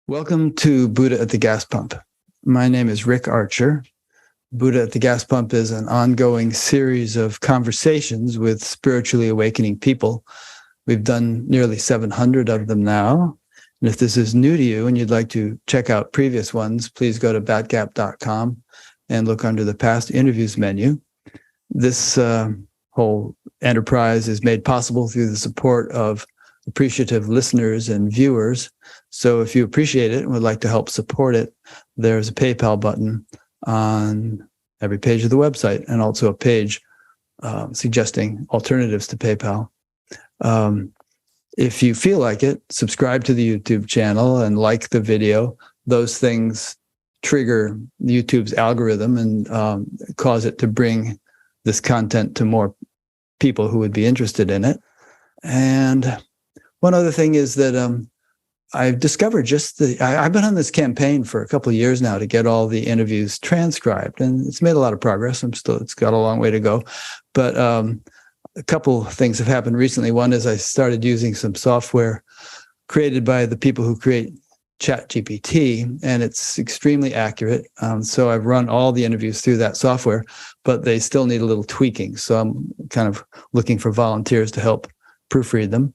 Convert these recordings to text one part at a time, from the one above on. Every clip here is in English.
Welcome to Buddha at the Gas Pump. My name is Rick Archer. Buddha at the Gas Pump is an ongoing series of conversations with spiritually awakening people. We've done nearly 700 of them now. And if this is new to you and you'd like to check out previous ones, please go to batgap.com and look under the past interviews menu. This whole enterprise is made possible through the support of appreciative listeners and viewers. So if you appreciate it and would like to help support it, there's a PayPal button on every page of the website, and also a page suggesting alternatives to PayPal. If you feel like it, subscribe to the YouTube channel and like the video. Those things trigger YouTube's algorithm and cause it to bring this content to more people who would be interested in it. And one other thing is that I've discovered I've been on this campaign for a couple of years now to get all the interviews transcribed, and it's made a lot of progress. It's got a long way to go. But a couple of things have happened recently. One is I started using some software created by the people who create ChatGPT, and it's extremely accurate. So I've run all the interviews through that software, but they still need a little tweaking. So I'm kind of looking for volunteers to help proofread them.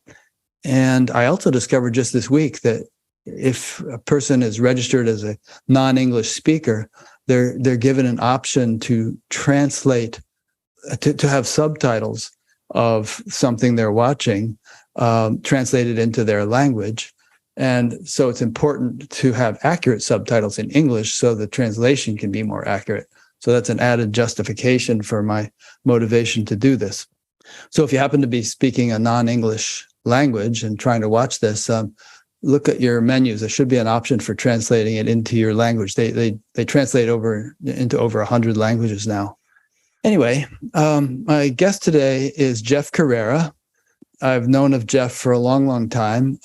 And I also discovered just this week that if a person is registered as a non-English speaker, they're given an option to translate, to have subtitles of something they're watching translated into their language. And so it's important to have accurate subtitles in English so the translation can be more accurate. So that's an added justification for my motivation to do this. So if you happen to be speaking a non-English language and trying to watch this, look at your menus. There should be an option for translating it into your language. They translate into over 100 languages now. Anyway, my guest today is Jeff Carrera. I've known of Jeff for a long, long time.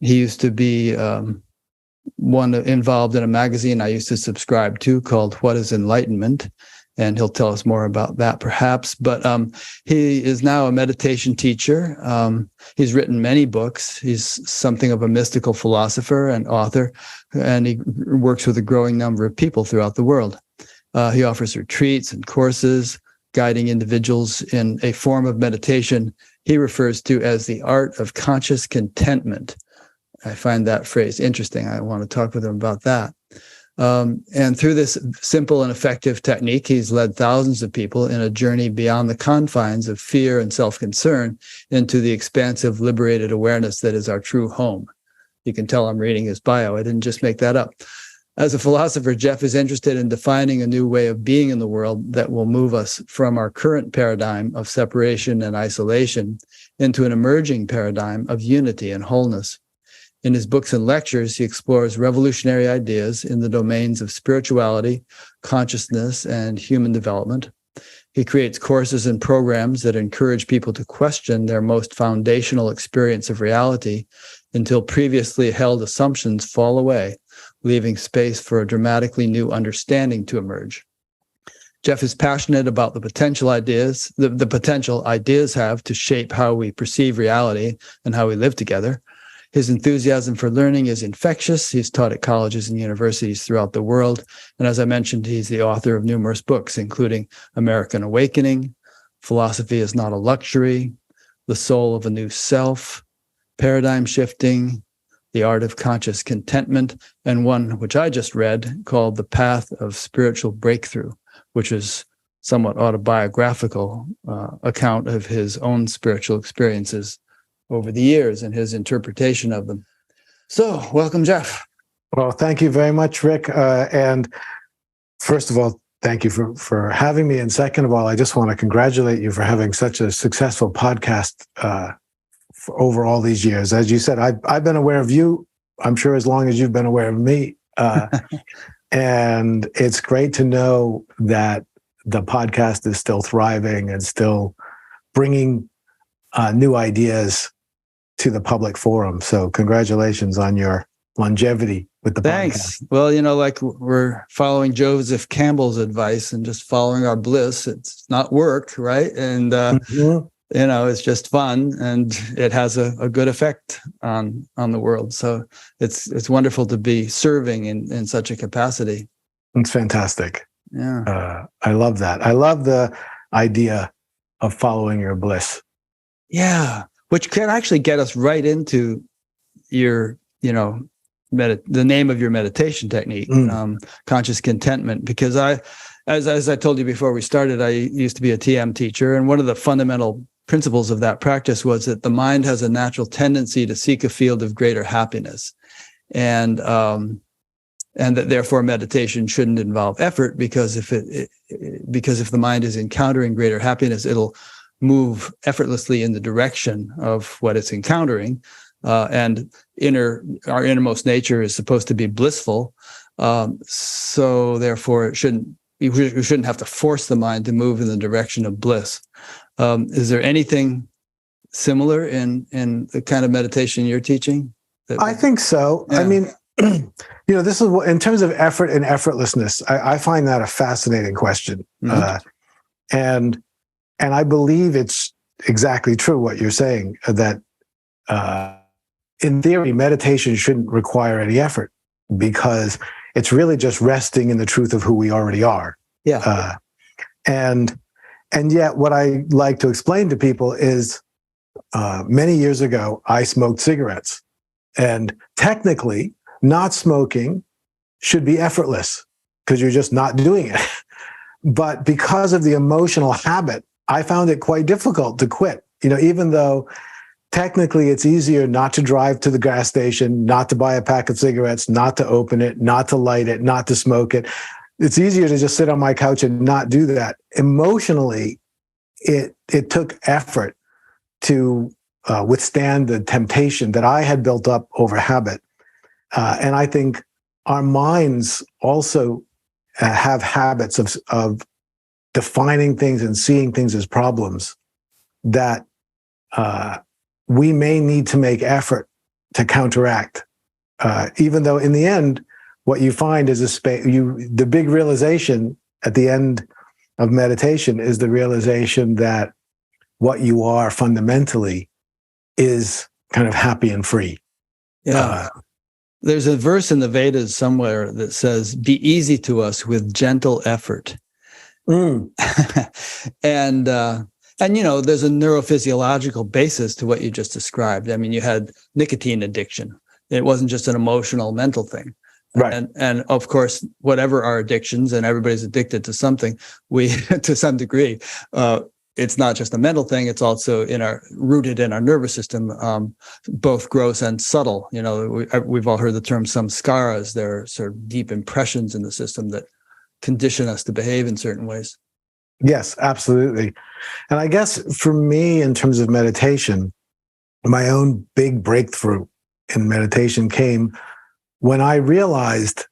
He used to be one involved in a magazine I used to subscribe to called What is Enlightenment? And he'll tell us more about that perhaps. But he is now a meditation teacher. He's written many books. He's something of a mystical philosopher and author, and he works with a growing number of people throughout the world. He offers retreats and courses, guiding individuals in a form of meditation he refers to as the art of conscious contentment. I find that phrase interesting. I want to talk with him about that. And through this simple and effective technique, he's led thousands of people in a journey beyond the confines of fear and self-concern into the expansive, liberated awareness that is our true home. You can tell I'm reading his bio. I didn't just make that up. As a philosopher, Jeff is interested in defining a new way of being in the world that will move us from our current paradigm of separation and isolation into an emerging paradigm of unity and wholeness. In his books and lectures, he explores revolutionary ideas in the domains of spirituality, consciousness, and human development. He creates courses and programs that encourage people to question their most foundational experience of reality until previously held assumptions fall away, leaving space for a dramatically new understanding to emerge. Jeff is passionate about the potential ideas have to shape how we perceive reality and how we live together. His enthusiasm for learning is infectious. He's taught at colleges and universities throughout the world. And as I mentioned, he's the author of numerous books, including American Awakening, Philosophy is Not a Luxury, The Soul of a New Self, Paradigm Shifting, The Art of Conscious Contentment, and one which I just read called The Path of Spiritual Breakthrough, which is somewhat autobiographical account of his own spiritual experiences over the years and his interpretation of them. So, welcome, Jeff. Well, thank you very much, Rick. And first of all, thank you for having me. And second of all, I just want to congratulate you for having such a successful podcast for over all these years. As you said, I've been aware of you, I'm sure, as long as you've been aware of me. And it's great to know that the podcast is still thriving and still bringing new ideas to the public forum. So congratulations on your longevity with the Thanks. podcast. Well, like we're following Joseph Campbell's advice and just following our bliss. It's not work, right? And it's just fun, and it has a good effect on the world. So it's wonderful to be serving in such a capacity. It's fantastic. Yeah. I love that. I love the idea of following your bliss. Yeah. Which can actually get us right into your, the name of your meditation technique, conscious contentment. Because as I told you before we started, I used to be a TM teacher. And one of the fundamental principles of that practice was that the mind has a natural tendency to seek a field of greater happiness. And that therefore meditation shouldn't involve effort, because if the mind is encountering greater happiness, it'll move effortlessly in the direction of what it's encountering. And our innermost nature is supposed to be blissful. So therefore we shouldn't have to force the mind to move in the direction of bliss. Is there anything similar in the kind of meditation you're teaching? I think so. Yeah. I mean, this is in terms of effort and effortlessness. I find that a fascinating question, and I believe it's exactly true what you're saying, that in theory, meditation shouldn't require any effort, because it's really just resting in the truth of who we already are. Yeah. And yet, what I like to explain to people is, many years ago, I smoked cigarettes, and technically, not smoking should be effortless because you're just not doing it. But because of the emotional habit, I found it quite difficult to quit. Even though technically it's easier not to drive to the gas station, not to buy a pack of cigarettes, not to open it, not to light it, not to smoke it. It's easier to just sit on my couch and not do that. Emotionally, it took effort to withstand the temptation that I had built up over habit. And I think our minds also have habits of defining things and seeing things as problems that we may need to make effort to counteract. Even though in the end, what you find is the big realization at the end of meditation is the realization that what you are fundamentally is kind of happy and free. Yeah. There's a verse in the Vedas somewhere that says, "Be easy to us with gentle effort." And there's a neurophysiological basis to what you just described. I mean, you had nicotine addiction. It wasn't just an emotional, mental thing. Right. And of course, whatever our addictions, and everybody's addicted to something, to some degree, it's not just a mental thing. It's also rooted in our nervous system, both gross and subtle. We've all heard the term samskaras. They're sort of deep impressions in the system that condition us to behave in certain ways. Yes, absolutely. And I guess for me, in terms of meditation, my own big breakthrough in meditation came when I realized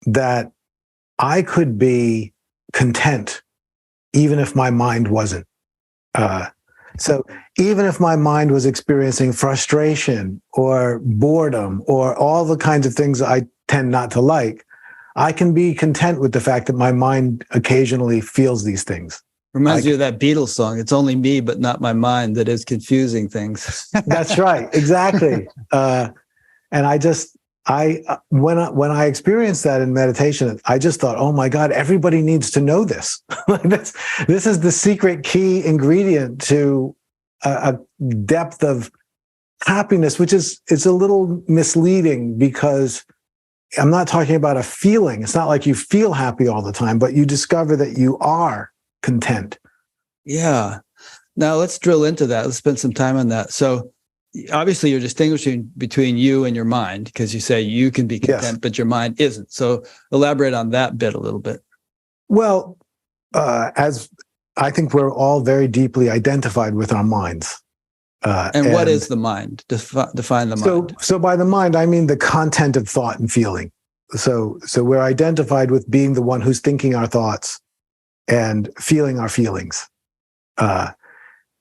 that I could be content even if my mind wasn't. So even if my mind was experiencing frustration or boredom or all the kinds of things I tend not to like, I can be content with the fact that my mind occasionally feels these things. Reminds you of that Beatles song, "It's only me, but not my mind, that is confusing things." That's right. Exactly. And when I experienced that in meditation, I just thought, oh my God, everybody needs to know this. This is the secret key ingredient to a depth of happiness, which is a little misleading, because I'm not talking about a feeling. It's not like you feel happy all the time, but you discover that you are content. Yeah. Now let's drill into that. Let's spend some time on that. So obviously you're distinguishing between you and your mind, because you say you can be content, yes, but your mind isn't. So elaborate on that bit a little bit. Well, as I think we're all very deeply identified with our minds. And what is the mind? Define the mind. So by the mind, I mean the content of thought and feeling. So we're identified with being the one who's thinking our thoughts and feeling our feelings.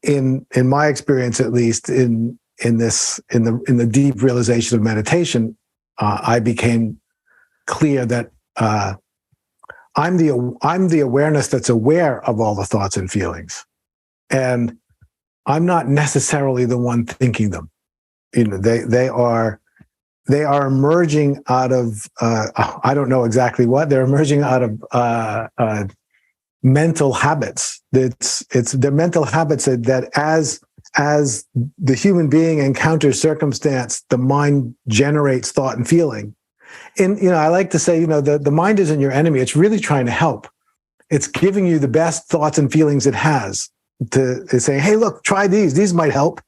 In my experience, at least in the deep realization of meditation, I became clear that I'm the awareness that's aware of all the thoughts and feelings, and I'm not necessarily the one thinking them. You know, they are emerging out of I don't know exactly what they're emerging out of mental habits. It's their mental habits that as the human being encounters circumstance, the mind generates thought and feeling. And I like to say, the mind isn't your enemy. It's really trying to help. It's giving you the best thoughts and feelings it has to say, hey, look, try these. These might help.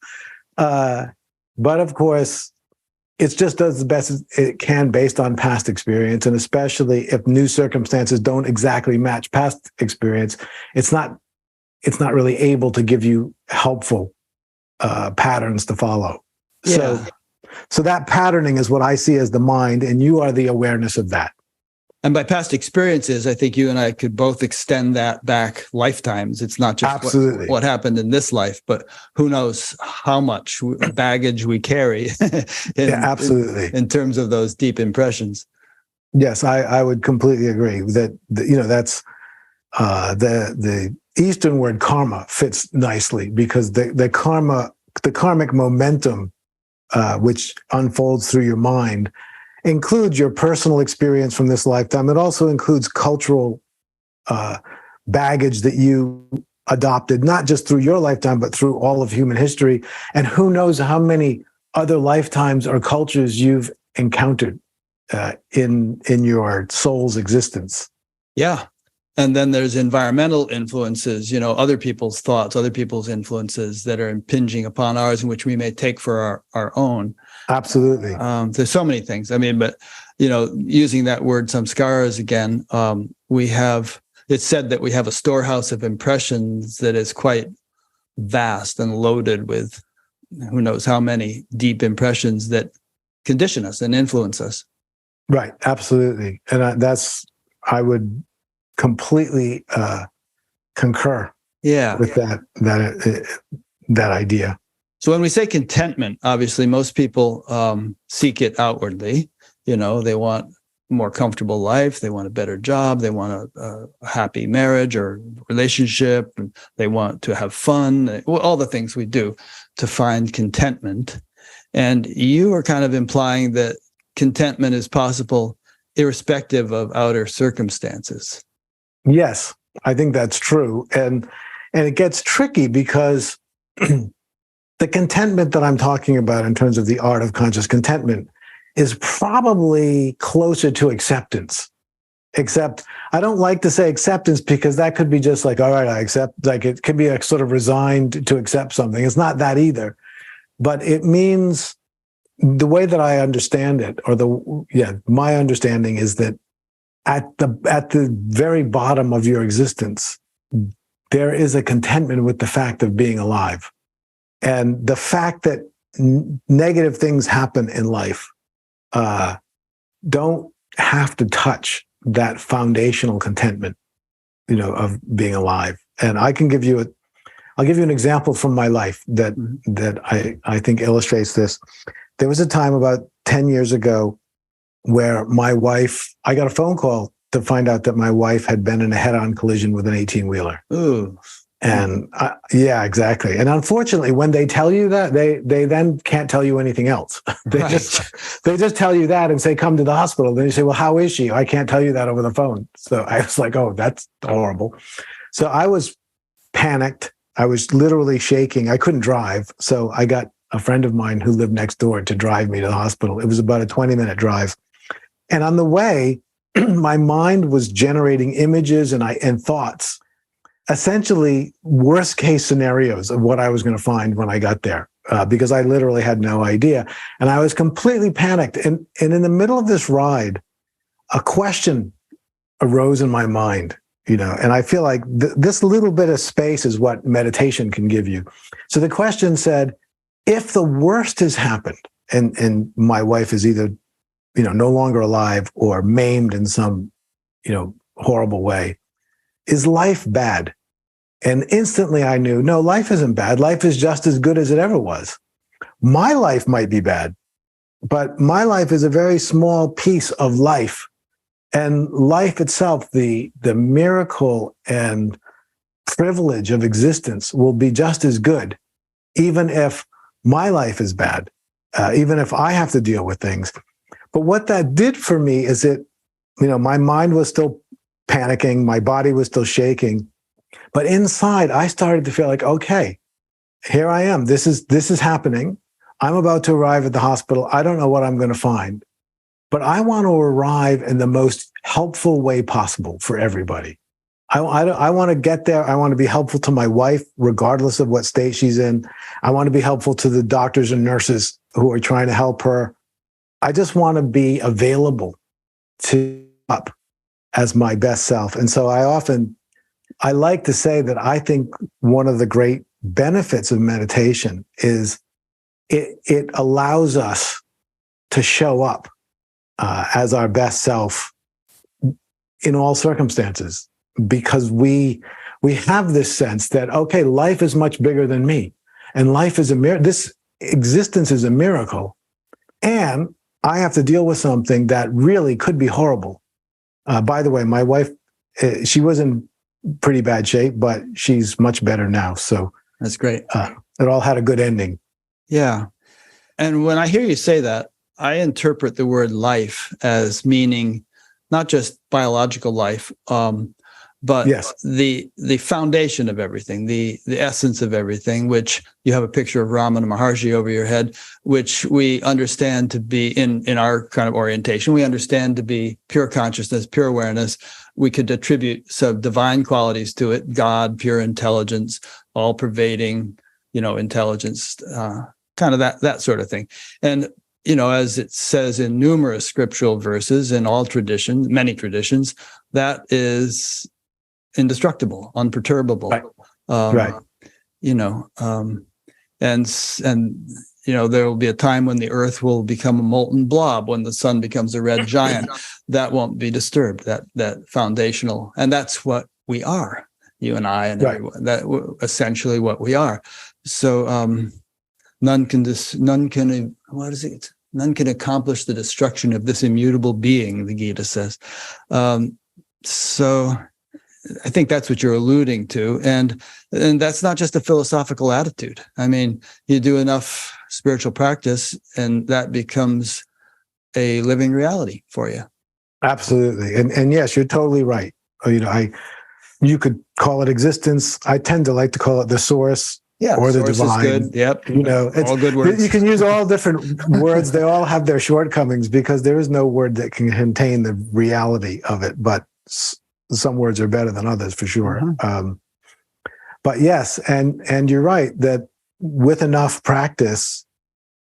But of course, it just does the best it can based on past experience. And especially if new circumstances don't exactly match past experience, it's not really able to give you helpful patterns to follow. Yeah. So that patterning is what I see as the mind, and you are the awareness of that. And by past experiences, I think you and I could both extend that back lifetimes. It's not just what happened in this life, but who knows how much baggage we carry in terms of those deep impressions. Yes, I would completely agree that, that's the Eastern word karma fits nicely, because the karmic momentum, which unfolds through your mind, includes your personal experience from this lifetime. It also includes cultural baggage that you adopted, not just through your lifetime, but through all of human history. And who knows how many other lifetimes or cultures you've encountered in your soul's existence. Yeah. And then there's environmental influences, other people's thoughts, other people's influences that are impinging upon ours, in which we may take for our own. Absolutely. There's so many things. I mean, but, using that word samskaras again, it's said that we have a storehouse of impressions that is quite vast and loaded with who knows how many deep impressions that condition us and influence us. Right. Absolutely. And I would completely concur with that idea. So when we say contentment, obviously most people seek it outwardly. They want a more comfortable life. They want a better job. They want a happy marriage or relationship. And they want to have fun, all the things we do to find contentment. And you are kind of implying that contentment is possible irrespective of outer circumstances. Yes, I think that's true. And it gets tricky because the contentment that I'm talking about in terms of the art of conscious contentment is probably closer to acceptance. Except I don't like to say acceptance, because that could be just like, all right, I accept, like it could be a sort of resigned to accept something. It's not that either. But it means, the way that I understand it, my understanding is that at the very bottom of your existence, there is a contentment with the fact of being alive. And the fact that negative things happen in life don't have to touch that foundational contentment, of being alive. And I'll give you an example from my life that I think illustrates this. There was a time about 10 years ago where I got a phone call to find out that my wife had been in a head-on collision with an 18-wheeler. Ooh. And yeah, exactly. And unfortunately, when they tell you that, they then can't tell you anything else. They just tell you that and say, come to the hospital. Then you say, well, how is she? I can't tell you that over the phone. So I was like, oh, that's horrible. So I was panicked. I was literally shaking. I couldn't drive. So I got a friend of mine who lived next door to drive me to the hospital. It was about a 20-minute drive. And on the way, my mind was generating images and thoughts, essentially worst case scenarios of what I was going to find when I got there, because I literally had no idea. And I was completely panicked. And in the middle of this ride, a question arose in my mind, and I feel like this little bit of space is what meditation can give you. So the question said, if the worst has happened and my wife is either, no longer alive or maimed in some, horrible way, is life bad? And instantly I knew, no, life isn't bad. Life is just as good as it ever was. My life might be bad, but my life is a very small piece of life. And life itself, the miracle and privilege of existence, will be just as good even if my life is bad, even if I have to deal with things. But what that did for me is my mind was still panicking, my body was still shaking, but inside I started to feel like, okay, here I am. This is happening. I'm about to arrive at the hospital. I don't know what I'm going to find, but I want to arrive in the most helpful way possible for everybody. I want to get there. I want to be helpful to my wife, regardless of what state she's in. I want to be helpful to the doctors and nurses who are trying to help her. I just want to be available to up as my best self. And so I like to say that I think one of the great benefits of meditation is it allows us to show up as our best self in all circumstances, because we have this sense that, okay, life is much bigger than me, and life is this existence is a miracle, and I have to deal with something that really could be horrible. By the way, my wife, she was in pretty bad shape, but she's much better now. So that's great. It all had a good ending. Yeah. And when I hear you say that, I interpret the word life as meaning not just biological life, but yes, the foundation of everything, the essence of everything, which you have a picture of Ramana Maharshi over your head, which we understand to be in our kind of orientation, we understand to be pure consciousness, pure awareness. We could attribute some divine qualities to it: God, pure intelligence, all pervading, intelligence, kind of that sort of thing. And as it says in numerous scriptural verses in all traditions, many traditions, that is indestructible, unperturbable. Right. Right. And there will be a time when the earth will become a molten blob, when the sun becomes a red giant. That won't be disturbed, that foundational. And that's what we are, you and I and right. everyone. That essentially what we are. So none can accomplish the destruction of this immutable being, the Gita says. So I think that's what you're alluding to. And that's not just a philosophical attitude. I mean, you do enough spiritual practice and that becomes a living reality for you. Absolutely. And yes, you're totally right. You could call it existence. I tend to like to call it the source. Yeah, or the source divine. Is good. Yep. It's all good words. You can use all different words. They all have their shortcomings because there is no word that can contain the reality of it. But some words are better than others for sure. Mm-hmm. But yes, and you're right that with enough practice,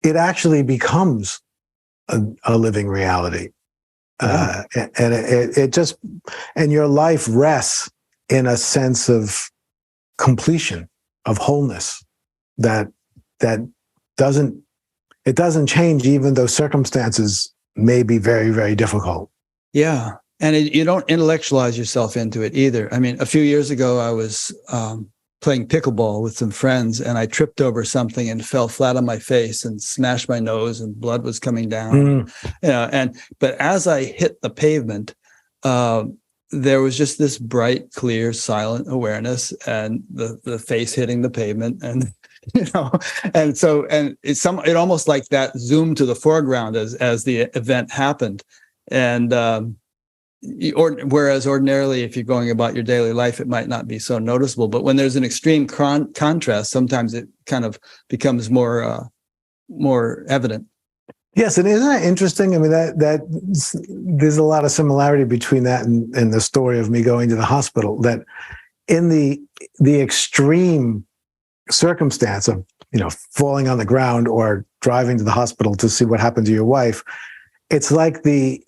it actually becomes a living reality. Yeah. And it just, and your life rests in a sense of completion, of wholeness that doesn't change even though circumstances may be very, very difficult. Yeah. And you don't intellectualize yourself into it either. I mean, a few years ago, I was playing pickleball with some friends and I tripped over something and fell flat on my face and smashed my nose and blood was coming down. But as I hit the pavement, there was just this bright, clear, silent awareness and the face hitting the pavement. And, it almost like that zoomed to the foreground as the event happened. And, whereas ordinarily, if you're going about your daily life, it might not be so noticeable. But when there's an extreme contrast, sometimes it kind of becomes more evident. Yes, and isn't that interesting? I mean, that there's a lot of similarity between that and the story of me going to the hospital. That in the extreme circumstance of falling on the ground or driving to the hospital to see what happened to your wife, it's like the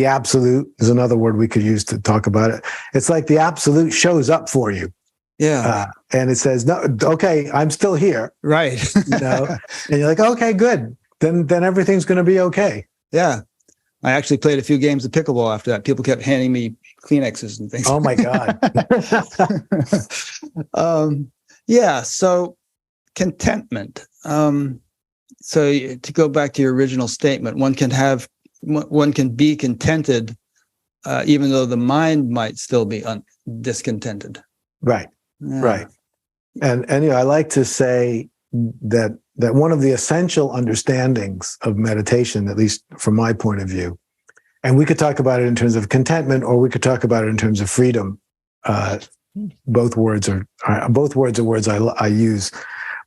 absolute is another word we could use to talk about it. It's like the absolute shows up for you. Yeah. And it says, no, okay, I'm still here. Right. And you're like, okay, good. Then everything's going to be okay. Yeah. I actually played a few games of pickleball after that. People kept handing me Kleenexes and things. Oh my God. Yeah. So contentment. So to go back to your original statement, one can be contented, even though the mind might still be discontented. Right. Yeah. Right. And I like to say that one of the essential understandings of meditation, at least from my point of view, and we could talk about it in terms of contentment, or we could talk about it in terms of freedom. Both words are words I use,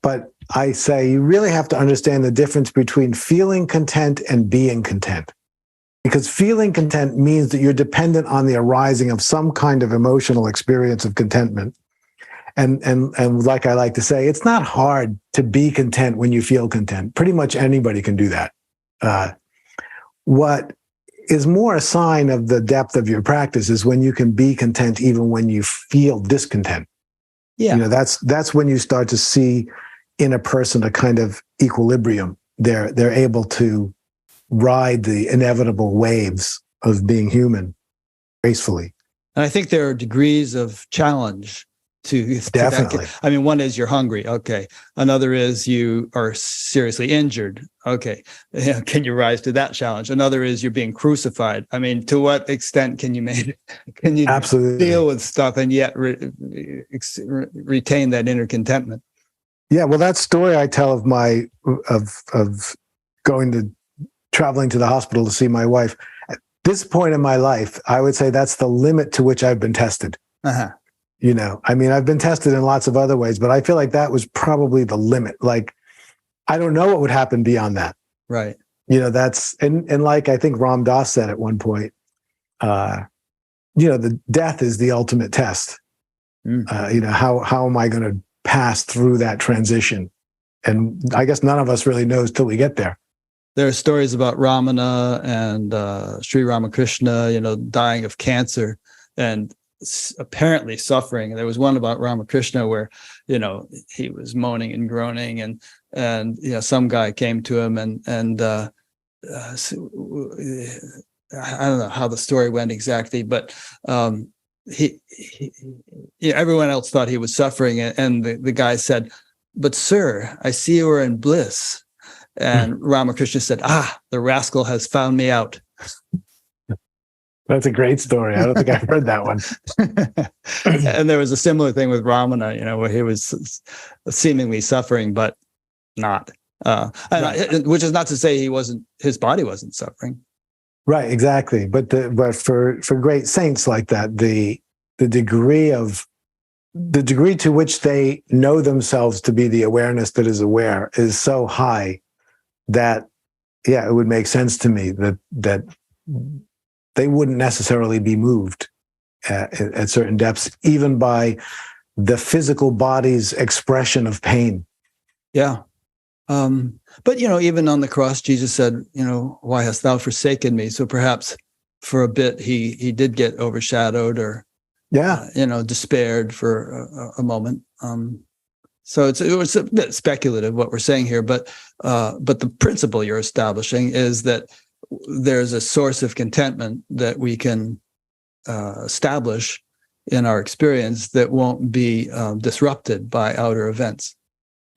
but I say you really have to understand the difference between feeling content and being content. Because feeling content means that you're dependent on the arising of some kind of emotional experience of contentment. And like I like to say, it's not hard to be content when you feel content. Pretty much anybody can do that. What is more a sign of the depth of your practice is when you can be content even when you feel discontent. Yeah. You know, that's when you start to see in a person a kind of equilibrium. They're able to ride the inevitable waves of being human gracefully. And I think there are degrees of challenge to Definitely. that. I mean, one is you're hungry. Okay. Another is you are seriously injured. Okay. Can you rise to that challenge? Another is you're being crucified. I mean, to what extent can you Absolutely deal with stuff and yet retain that inner contentment? Yeah. Well, that story I tell of traveling to the hospital to see my wife, at this point in my life, I would say that's the limit to which I've been tested. Uh-huh. You know, I mean, I've been tested in lots of other ways, but I feel like that was probably the limit. Like, I don't know what would happen beyond that. Right. You know, that's, and like I think Ram Dass said at one point, the death is the ultimate test. You know, how am I going to pass through that transition? And I guess none of us really knows till we get there. There are stories about Ramana and Sri Ramakrishna, you know, dying of cancer and apparently suffering. There was one about Ramakrishna where, you know, he was moaning and groaning, and you know, some guy came to him and I don't know how the story went exactly, but everyone else thought he was suffering, and the guy said, "But sir, I see you are in bliss." And Ramakrishna said, the rascal has found me out. That's a great story. I don't think I've heard that one. And there was a similar thing with Ramana, you know, where he was seemingly suffering, but not. Which is not to say his body wasn't suffering. Right, exactly. But for great saints like that, the degree to which they know themselves to be the awareness that is aware is so high that, it would make sense to me that they wouldn't necessarily be moved at certain depths, even by the physical body's expression of pain. Yeah. But, you know, even on the cross, Jesus said, you know, "Why hast thou forsaken me?" So perhaps for a bit, he did get overshadowed or, you know, despaired for a moment. So it was a bit speculative what we're saying here, but the principle you're establishing is that there's a source of contentment that we can establish in our experience that won't be disrupted by outer events.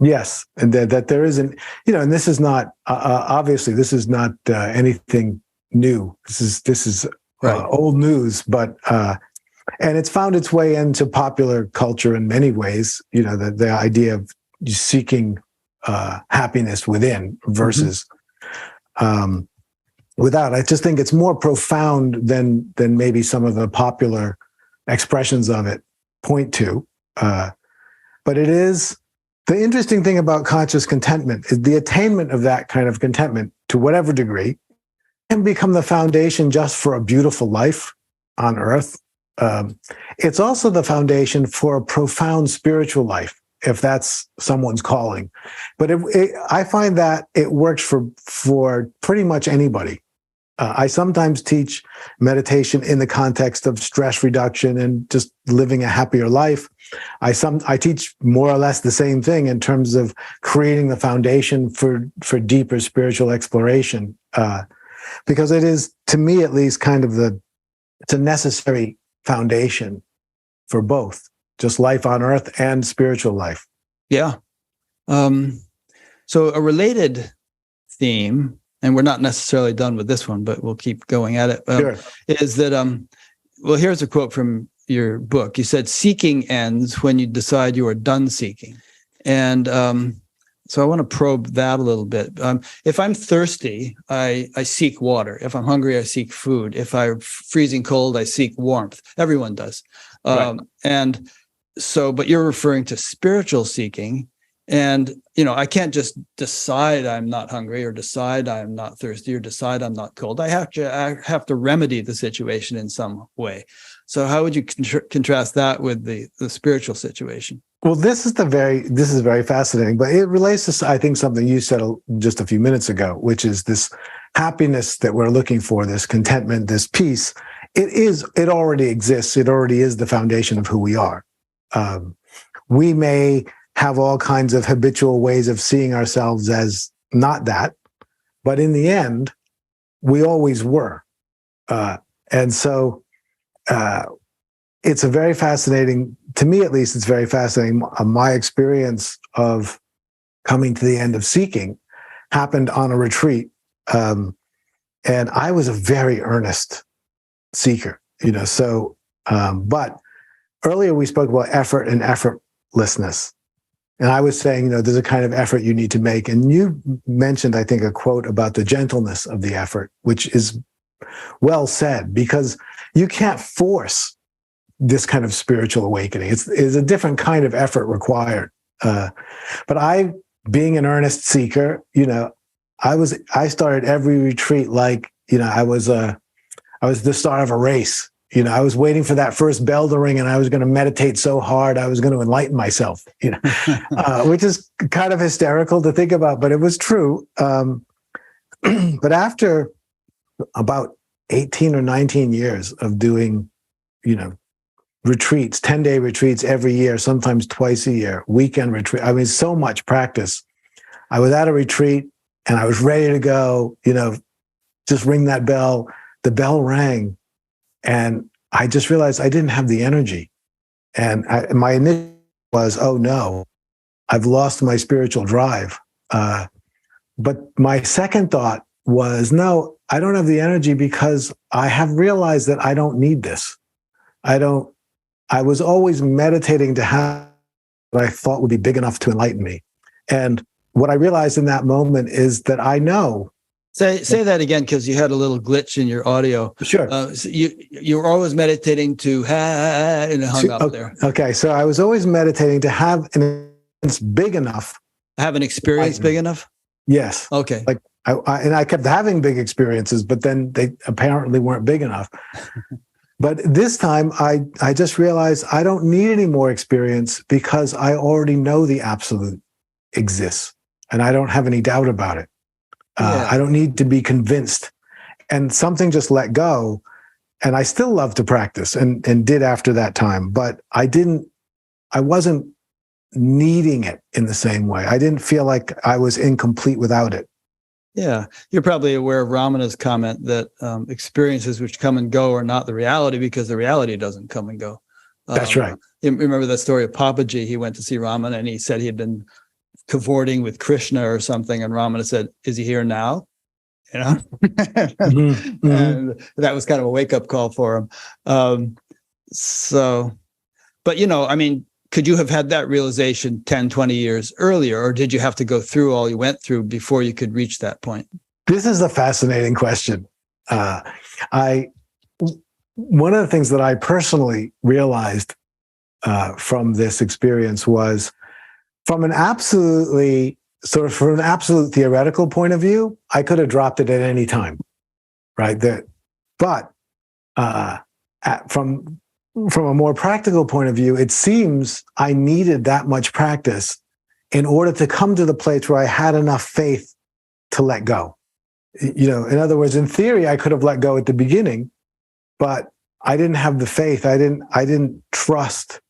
Yes, and that there isn't, you know, and this is not obviously this is not anything new. This is right. Old news, but and it's found its way into popular culture in many ways. You know, the idea of seeking happiness within versus without. I just think it's more profound than maybe some of the popular expressions of it point to. But it is. The interesting thing about conscious contentment is the attainment of that kind of contentment, to whatever degree, can become the foundation just for a beautiful life on earth. It's also the foundation for a profound spiritual life, if that's someone's calling. But I find that it works for pretty much anybody. I sometimes teach meditation in the context of stress reduction and just living a happier life. I teach more or less the same thing in terms of creating the foundation for deeper spiritual exploration, because it is, to me at least, kind of it's a necessary foundation for both, just life on earth and spiritual life. Yeah. So a related theme, and we're not necessarily done with this one, but we'll keep going at it. Sure. Is that, well, here's a quote from your book. You said, "Seeking ends when you decide you are done seeking." And So I want to probe that a little bit. If I'm thirsty, I seek water. If I'm hungry, I seek food. If I'm freezing cold, I seek warmth. Everyone does. Right. And so, but you're referring to spiritual seeking. And, I can't just decide I'm not hungry or decide I'm not thirsty or decide I'm not cold. I have to remedy the situation in some way. So how would you contrast that with the spiritual situation? Well, this is very fascinating, but it relates to, I think, something you said just a few minutes ago, which is this happiness that we're looking for, this contentment, this peace. It already exists. It already is the foundation of who we are. We may have all kinds of habitual ways of seeing ourselves as not that, but in the end, we always were. And so it's a very fascinating, to me at least, it's very fascinating. My experience of coming to the end of seeking happened on a retreat. And I was a very earnest seeker, but earlier we spoke about effort and effortlessness. And I was saying, there's a kind of effort you need to make. And you mentioned, I think, a quote about the gentleness of the effort, which is well said, because you can't force this kind of spiritual awakening. It's a different kind of effort required. But I, being an earnest seeker, I started every retreat like, I was the start of a race. I was waiting for that first bell to ring, and I was going to meditate so hard I was going to enlighten myself. Which is kind of hysterical to think about, but it was true. But after about 18 or 19 years of doing, retreats, 10-day retreats every year, sometimes twice a year, weekend retreat. I mean, so much practice. I was at a retreat and I was ready to go, just ring that bell. The bell rang. And I just realized I didn't have the energy. And my initial was, oh no, I've lost my spiritual drive. But my second thought was, no, I don't have the energy because I have realized that I don't need this. I was always meditating to have what I thought would be big enough to enlighten me. And what I realized in that moment is that I know. Say that again, because you had a little glitch in your audio. Sure. So you were always meditating to and it hung up there. Okay, so I was always meditating to have an experience big enough. Have an experience big enough? Yes. Okay. Like I kept having big experiences, but then they apparently weren't big enough. But this time, I just realized I don't need any more experience because I already know the absolute exists, and I don't have any doubt about it. I don't need to be convinced. And something just let go. And I still love to practice and did after that time. But I wasn't needing it in the same way. I didn't feel like I was incomplete without it. Yeah. You're probably aware of Ramana's comment that experiences which come and go are not the reality because the reality doesn't come and go. That's right. You remember that story of Papaji? He went to see Ramana and he said he had been cavorting with Krishna or something, and Ramana said, "Is he here now?" Mm-hmm. And that was kind of a wake-up call for him. But I mean, could you have had that realization 10, 20 years earlier, or did you have to go through all you went through before you could reach that point? This is a fascinating question. One of the things that I personally realized from this experience was, from an absolute theoretical point of view, I could have dropped it at any time, right? But from a more practical point of view, it seems I needed that much practice in order to come to the place where I had enough faith to let go. In other words, in theory, I could have let go at the beginning, but I didn't have the faith. I didn't trust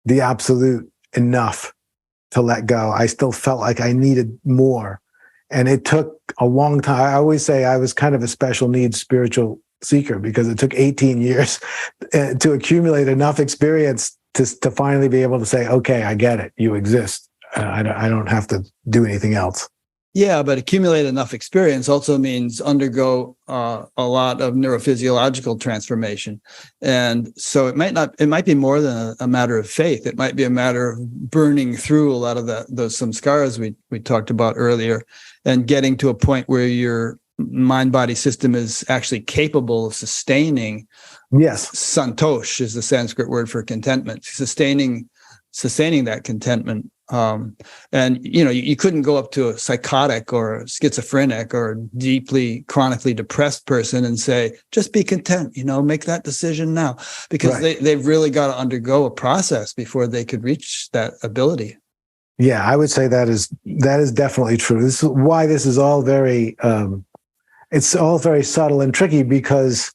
the absolute enough to let go. I still felt like I needed more. And it took a long time. I always say I was kind of a special needs spiritual seeker because it took 18 years to accumulate enough experience to finally be able to say, okay, I get it. You exist. I don't have to do anything else. Yeah, but accumulate enough experience also means undergo a lot of neurophysiological transformation. And so it might be more than a matter of faith. It might be a matter of burning through a lot of those samskaras we talked about earlier, and getting to a point where your mind-body system is actually capable of sustaining. Yes. Santosh is the Sanskrit word for contentment, sustaining that contentment. And you couldn't go up to a psychotic or a schizophrenic or a deeply chronically depressed person and say, just be content, make that decision now, because they've really got to undergo a process before they could reach that ability. Yeah, I would say that is definitely true. This is why this is all very, it's all very subtle and tricky, because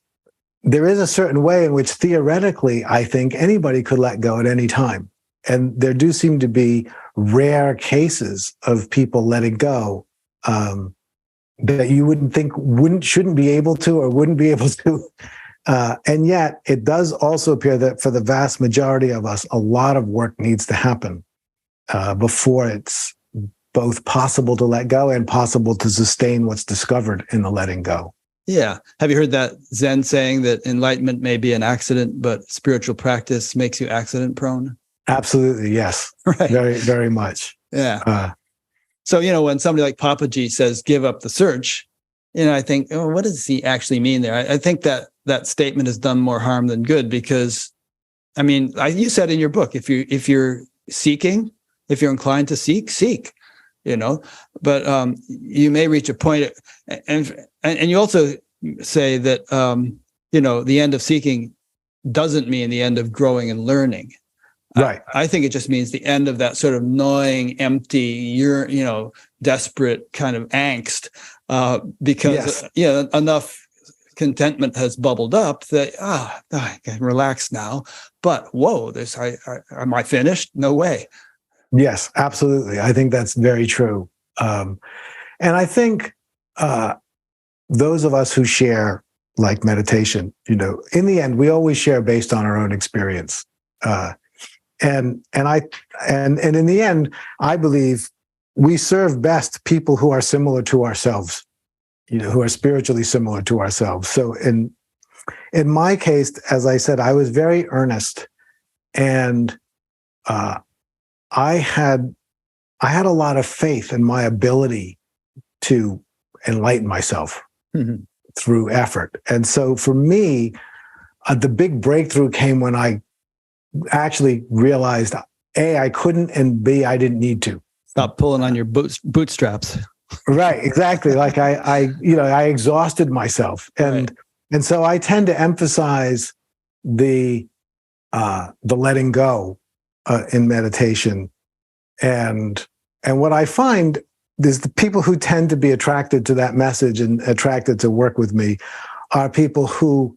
there is a certain way in which theoretically, I think anybody could let go at any time. And there do seem to be rare cases of people letting go that you wouldn't think shouldn't be able to or wouldn't be able to. And yet it does also appear that for the vast majority of us, a lot of work needs to happen before it's both possible to let go and possible to sustain what's discovered in the letting go. Yeah. Have you heard that Zen saying that enlightenment may be an accident, but spiritual practice makes you accident prone? Absolutely, yes. Right. Very, very much. Yeah. So, when somebody like Papaji says, give up the search, I think, what does he actually mean there? I think that statement has done more harm than good, because, you said in your book, if you're seeking, if you're inclined to seek, but you may reach a point, and you also say that, the end of seeking doesn't mean the end of growing and learning. Right. I think it just means the end of that sort of gnawing, empty, desperate kind of angst, because enough contentment has bubbled up that I can relax now. But whoa, am I finished? No way. Yes, absolutely. I think that's very true. And I think those of us who share like meditation, in the end, we always share based on our own experience. And in the end, I believe we serve best people who are similar to ourselves, who are spiritually similar to ourselves. So in my case, as I said, I was very earnest, and I had a lot of faith in my ability to enlighten myself through effort. And so for me, the big breakthrough came when I actually realized, A, I couldn't, and B, I didn't need to. Stop pulling on your bootstraps. Right, exactly. Like I exhausted myself, and so I tend to emphasize the letting go in meditation, and what I find is the people who tend to be attracted to that message and attracted to work with me are people who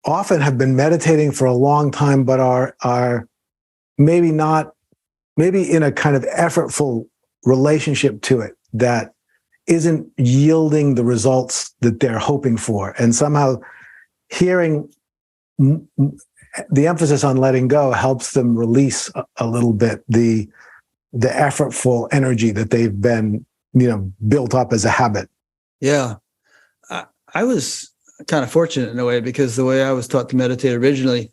often have been meditating for a long time, but are maybe in a kind of effortful relationship to it that isn't yielding the results that they're hoping for. And somehow hearing the emphasis on letting go helps them release a little bit the effortful energy that they've been, built up as a habit. Yeah. I was kind of fortunate in a way, because the way I was taught to meditate originally,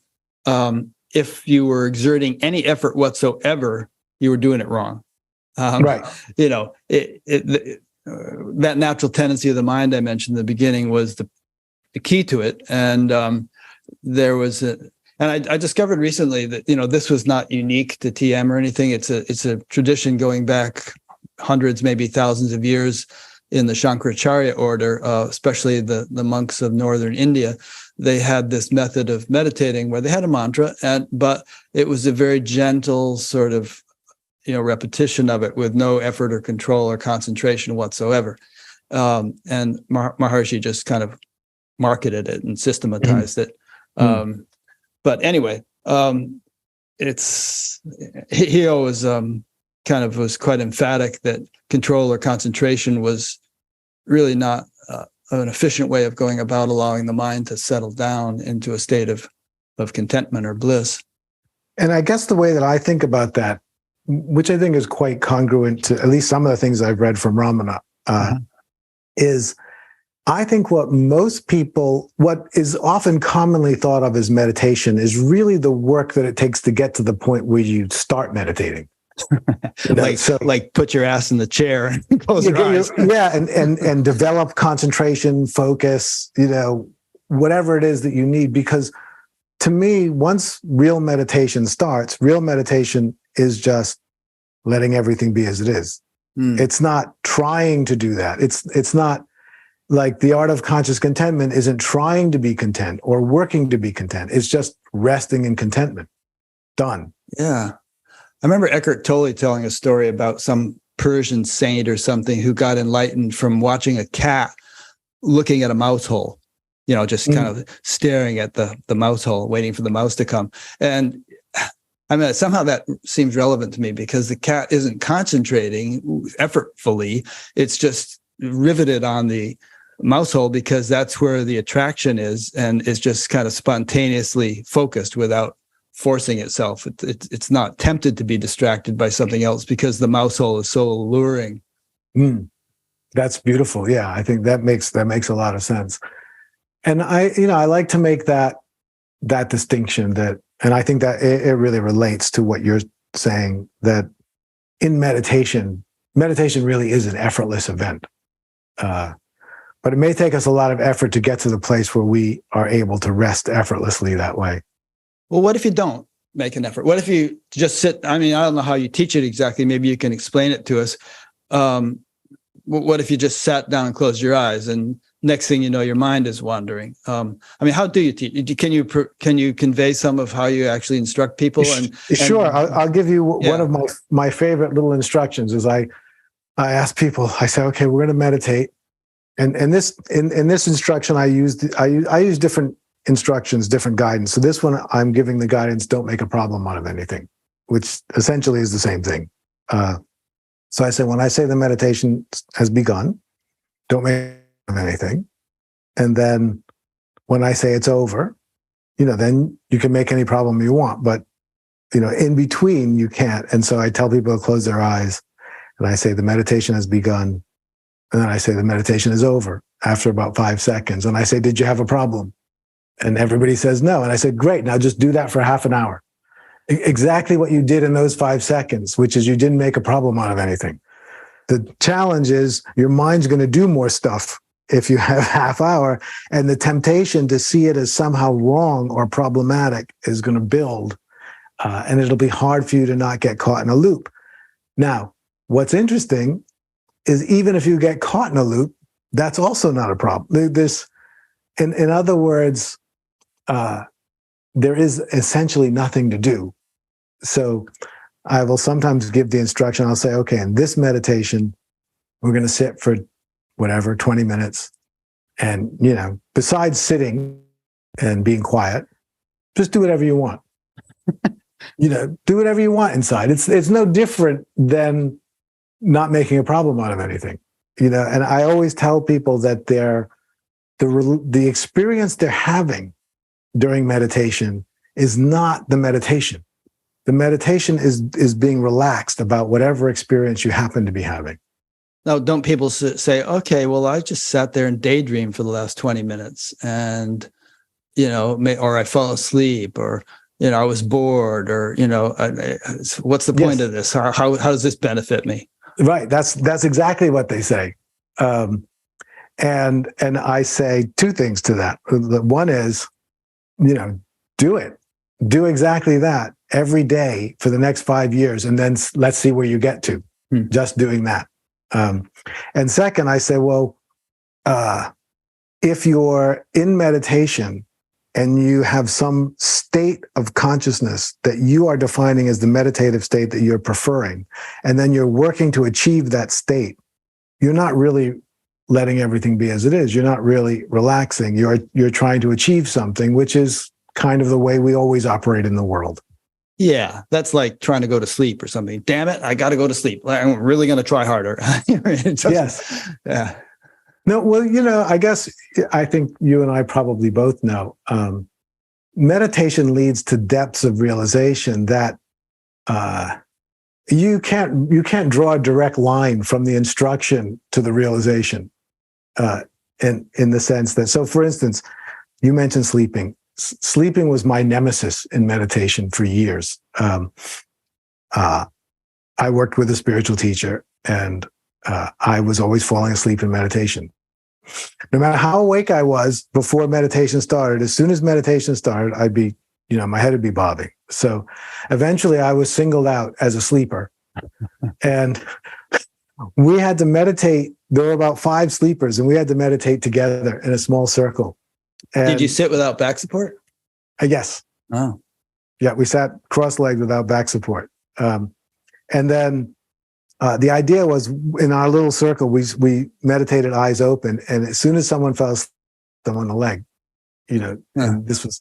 if you were exerting any effort whatsoever, you were doing it wrong. Right. That natural tendency of the mind I mentioned in the beginning was the key to it. And there was and I discovered recently that, this was not unique to TM or anything. It's a tradition going back hundreds, maybe thousands of years in the Shankaracharya order, especially the monks of northern India. They had this method of meditating where they had a mantra, but it was a very gentle sort of, repetition of it with no effort or control or concentration whatsoever. And Maharishi just kind of marketed it and systematized it. But anyway, he always was quite emphatic that control or concentration was really not an efficient way of going about allowing the mind to settle down into a state of contentment or bliss. And I guess the way that I think about that, which I think is quite congruent to at least some of the things I've read from Ramana, is I think what is often commonly thought of as meditation is really the work that it takes to get to the point where you start meditating. Like put your ass in the chair and close your eyes. And develop concentration, focus, whatever it is that you need. Because to me, once real meditation starts, real meditation is just letting everything be as it is. It's not trying to do that. It's not like the art of conscious contentment isn't trying to be content or working to be content. It's just resting in contentment. Done. Yeah. I remember Eckhart Tolle telling a story about some Persian saint or something who got enlightened from watching a cat looking at a mouse hole, just kind of staring at the mouse hole, waiting for the mouse to come. And I mean, somehow that seems relevant to me because the cat isn't concentrating effortfully. It's just riveted on the mouse hole because that's where the attraction is, and is just kind of spontaneously focused without forcing itself. It's not tempted to be distracted by something else because the mouse hole is so alluring. That's beautiful. Yeah, I think that makes a lot of sense. And I like to make that distinction and I think that it really relates to what you're saying, that in meditation really is an effortless event. But it may take us a lot of effort to get to the place where we are able to rest effortlessly that way. Well, what if you don't make an effort? What if you just sit? I mean, I don't know how you teach it exactly. Maybe you can explain it to us. What if you just sat down and closed your eyes, and next thing you know, your mind is wandering? I mean, how do you teach? Can you convey some of how you actually instruct people? Sure, I'll give you one of my favorite little instructions. Is I ask people. I say, okay, we're going to meditate, and in this instruction, I use different instructions, different guidance. So this one, I'm giving the guidance, don't make a problem out of anything, which essentially is the same thing. So I say, when I say the meditation has begun, don't make of anything. And then when I say it's over, then you can make any problem you want, but in between you can't. And so I tell people to close their eyes and I say the meditation has begun. And then I say the meditation is over after about 5 seconds. And I say, did you have a problem? And everybody says no. And I said, great, now just do that for half an hour. Exactly what you did in those 5 seconds, which is you didn't make a problem out of anything. The challenge is your mind's going to do more stuff if you have half hour, and the temptation to see it as somehow wrong or problematic is going to build, and it'll be hard for you to not get caught in a loop. Now, what's interesting is even if you get caught in a loop, that's also not a problem. In other words, there is essentially nothing to do. So I will sometimes give the instruction. I'll say, okay, in this meditation, we're going to sit for 20 minutes. And, besides sitting and being quiet, just do whatever you want. Do whatever you want inside. It's no different than not making a problem out of anything. And I always tell people that the experience they're having during meditation is not the meditation. The meditation is being relaxed about whatever experience you happen to be having. Now, don't people say, okay, well, I just sat there and daydreamed for the last 20 minutes and, or I fell asleep, or, I was bored, or, what's the point of this? How does this benefit me? Right. That's exactly what they say. And I say two things to that. One is, do it. Do exactly that every day for the next 5 years. And then let's see where you get to just doing that. And second, I say, well, if you're in meditation and you have some state of consciousness that you are defining as the meditative state that you're preferring, and then you're working to achieve that state, you're not really letting everything be as it is. You're not really relaxing. You're trying to achieve something, which is kind of the way we always operate in the world. Yeah, that's like trying to go to sleep or something. Damn it, I got to go to sleep. I'm really going to try harder. Yes. Yeah. No, well, I think you and I probably both know, meditation leads to depths of realization that you can't draw a direct line from the instruction to the realization, in the sense that, so for instance, you mentioned sleeping. Sleeping was my nemesis in meditation for years. I worked with a spiritual teacher, and I was always falling asleep in meditation. No matter how awake I was before meditation started, as soon as meditation started, I'd be, my head would be bobbing. So eventually I was singled out as a sleeper. And we had to meditate. There were about 5 sleepers, and we had to meditate together in a small circle. And Did you sit without back support? Yes. Oh. Yeah, we sat cross-legged without back support. And then the idea was, in our little circle, we meditated eyes open, and as soon as someone fell asleep on the leg, and this was,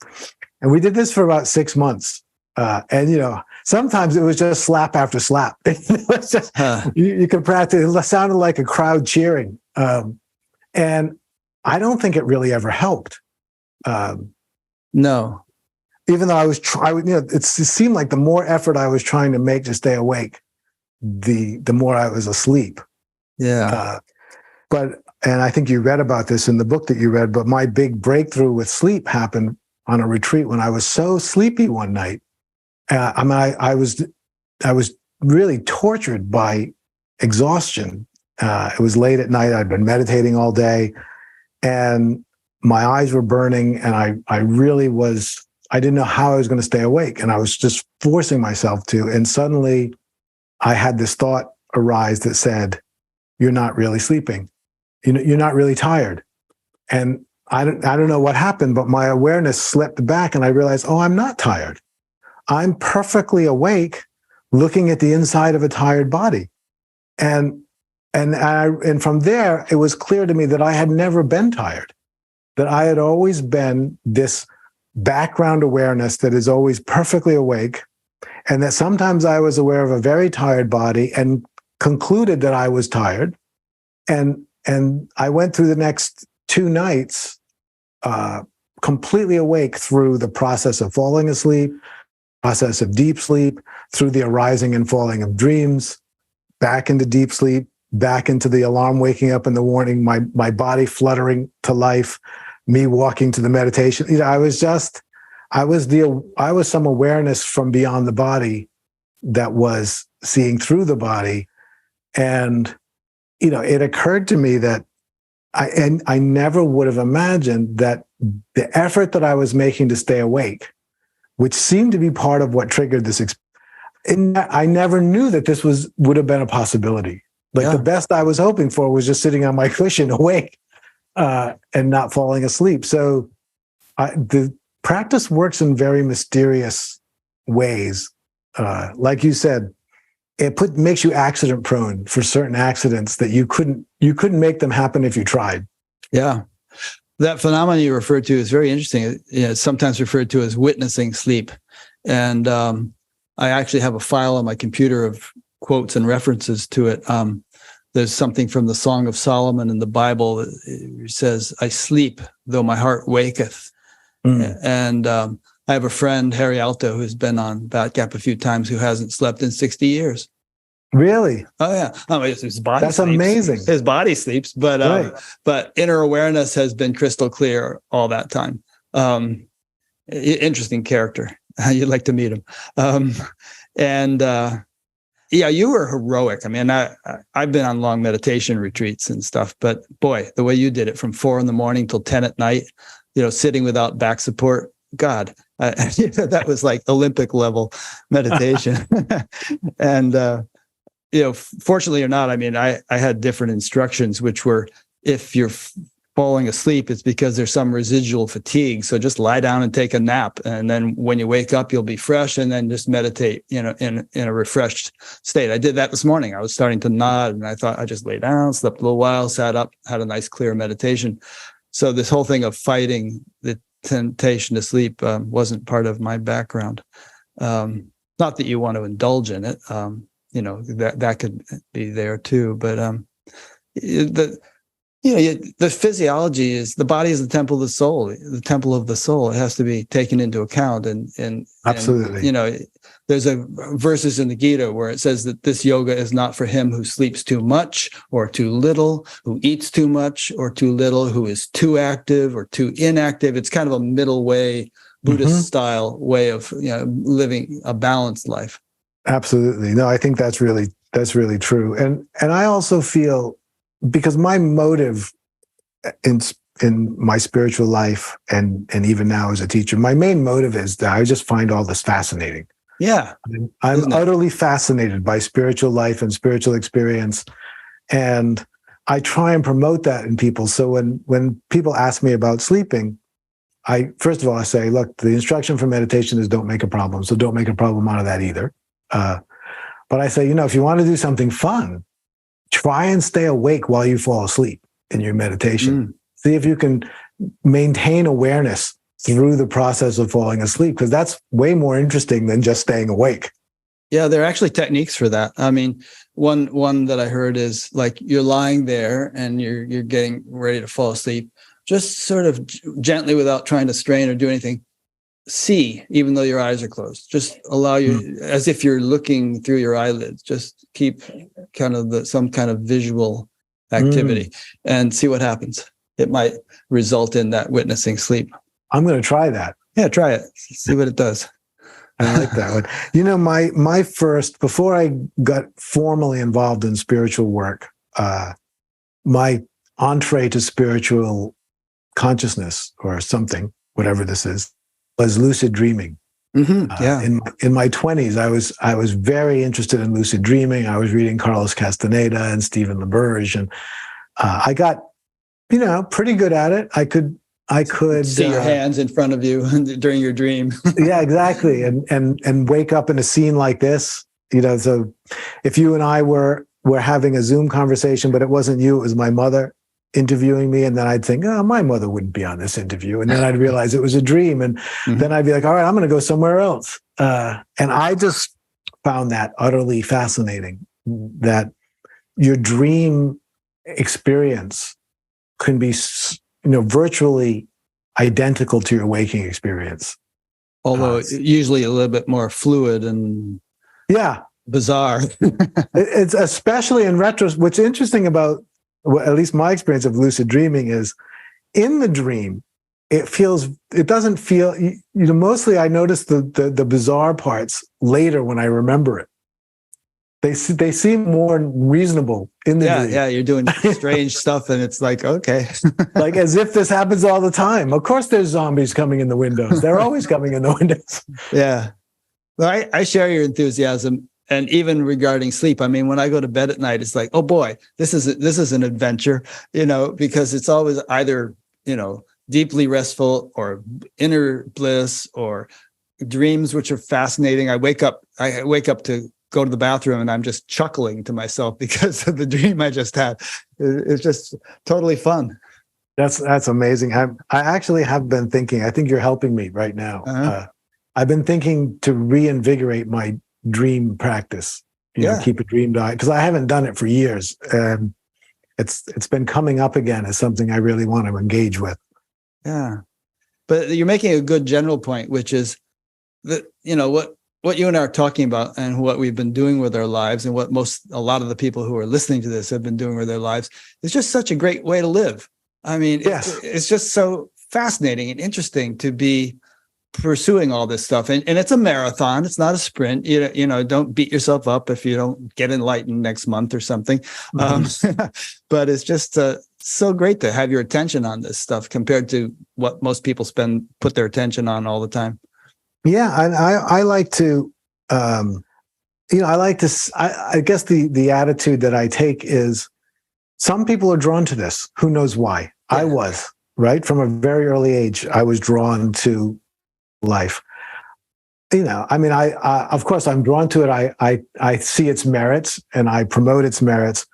and we did this for about 6 months. And sometimes it was just slap after slap. It was just, you could practice. It sounded like a crowd cheering, and I don't think it really ever helped. No. Even though I was trying, it seemed like the more effort I was trying to make to stay awake, the more I was asleep. Yeah. And I think you read about this in the book that you read, but my big breakthrough with sleep happened on a retreat when I was so sleepy one night. I was really tortured by exhaustion. It was late at night. I'd been meditating all day, and my eyes were burning, and I didn't know how I was going to stay awake, and I was just forcing myself to. And suddenly I had this thought arise that said, "You're not really sleeping. You're not really tired." And I don't know what happened, but my awareness slipped back, and I realized, oh, I'm not tired. I'm perfectly awake, looking at the inside of a tired body. And from there, it was clear to me that I had never been tired, that I had always been this background awareness that is always perfectly awake, and that sometimes I was aware of a very tired body and concluded that I was tired. And I went through the next 2 nights completely awake through the process of falling asleep, process of deep sleep, through the arising and falling of dreams, back into deep sleep, back into the alarm waking up in the morning, my body fluttering to life, me walking to the meditation. I was some awareness from beyond the body that was seeing through the body. And, it occurred to me that I never would have imagined that the effort that I was making to stay awake, which seemed to be part of what triggered this, I never knew that this would have been a possibility. The best I was hoping for was just sitting on my cushion awake and not falling asleep. So the practice works in very mysterious ways. Like you said, it makes you accident prone for certain accidents that you couldn't make them happen if you tried. Yeah. That phenomenon you referred to is very interesting. It's sometimes referred to as witnessing sleep. And I actually have a file on my computer of quotes and references to it. There's something from the Song of Solomon in the Bible that says, "I sleep, though my heart waketh." And I have a friend, Harry Alto, who's been on Batgap a few times, who hasn't slept in 60 years. Really? Oh, yeah. His body That's sleeps. amazing. His body sleeps, but Right. But inner awareness has been crystal clear all that time. Interesting character. You'd like to meet him. Yeah, you were heroic. I mean, I've been on long meditation retreats and stuff, but boy, the way you did it from 4 a.m. till 10 p.m, sitting without back support, God, that was like Olympic level meditation. And, fortunately or not, I mean, I had different instructions, which were, if you're falling asleep, it's because there's some residual fatigue. So just lie down and take a nap. And then when you wake up, you'll be fresh, and then just meditate, in a refreshed state. I did that this morning. I was starting to nod, and I thought I just lay down, slept a little while, sat up, had a nice clear meditation. So this whole thing of fighting the temptation to sleep wasn't part of my background. Not that you want to indulge in it. That could be there too. But the physiology is, the body is the temple of the soul. The temple of the soul. It has to be taken into account. And Absolutely. There's verses in the Gita where it says that this yoga is not for him who sleeps too much or too little, who eats too much or too little, who is too active or too inactive. It's kind of a middle way, Buddhist style way of living a balanced life. Absolutely. No, I think that's really true. And I also feel, because my motive in my spiritual life and even now as a teacher, my main motive is that I just find all this fascinating. Yeah. I'm utterly fascinated by spiritual life and spiritual experience. And I try and promote that in people. So when people ask me about sleeping, first of all, I say, look, the instruction for meditation is don't make a problem. So don't make a problem out of that either. But I say, if you want to do something fun, try and stay awake while you fall asleep in your meditation. See if you can maintain awareness through the process of falling asleep, because that's way more interesting than just staying awake. Yeah, there are actually techniques for that. I mean, one that I heard is like you're lying there and you're getting ready to fall asleep. Just sort of gently, without trying to strain or do anything, see, even though your eyes are closed. Just allow you, as if you're looking through your eyelids. Just keep kind of some kind of visual activity and see what happens. It might result in that witnessing sleep. I'm going to try that. Yeah, try it. See what it does. I like that one. My first, before I got formally involved in spiritual work, my entree to spiritual consciousness or something, whatever this is, was lucid dreaming. Yeah. In my 20s, I was very interested in lucid dreaming. I was reading Carlos Castaneda and Stephen LaBerge, and I got, pretty good at it. I could see your hands in front of you during your dream. Yeah, exactly. And wake up in a scene like this, so if you and I were having a Zoom conversation, but it wasn't you, it was my mother interviewing me. And then I'd think, oh, my mother wouldn't be on this interview. And then I'd realize it was a dream. And then I'd be like, all right, I'm going to go somewhere else. And I just found that utterly fascinating, that your dream experience can be virtually identical to your waking experience. Although usually a little bit more fluid and bizarre. It's especially in retrospect. What's interesting about, at least my experience of lucid dreaming, is in the dream, it doesn't feel, mostly I notice the bizarre parts later when I remember it. They seem more reasonable in the dream. Yeah, you're doing strange stuff, and it's like, okay. Like as if this happens all the time. Of course there's zombies coming in the windows. They're always coming in the windows. Yeah. Well, I share your enthusiasm. And even regarding sleep, I mean, when I go to bed at night, it's like, oh boy, this is an adventure, because it's always either, deeply restful or inner bliss or dreams, which are fascinating. I wake up to go to the bathroom and I'm just chuckling to myself because of the dream I just had. It's just totally fun. That's amazing. I actually have been thinking, I think you're helping me right now. I've been thinking to reinvigorate my dream practice, keep a dream diary, because I haven't done it for years. And it's been coming up again as something I really want to engage with. Yeah. But you're making a good general point, which is that, what you and I are talking about and what we've been doing with our lives and what a lot of the people who are listening to this have been doing with their lives is just such a great way to live. I mean, it's just so fascinating and interesting to be pursuing all this stuff. And it's a marathon. It's not a sprint. Don't beat yourself up if you don't get enlightened next month or something. But it's just so great to have your attention on this stuff compared to what most people put their attention on all the time. Yeah. And I like to, I guess the attitude that I take is some people are drawn to this. Who knows why? Yeah. I was, right? From a very early age, I was drawn to life. Of course I'm drawn to it. I see its merits and I promote its merits,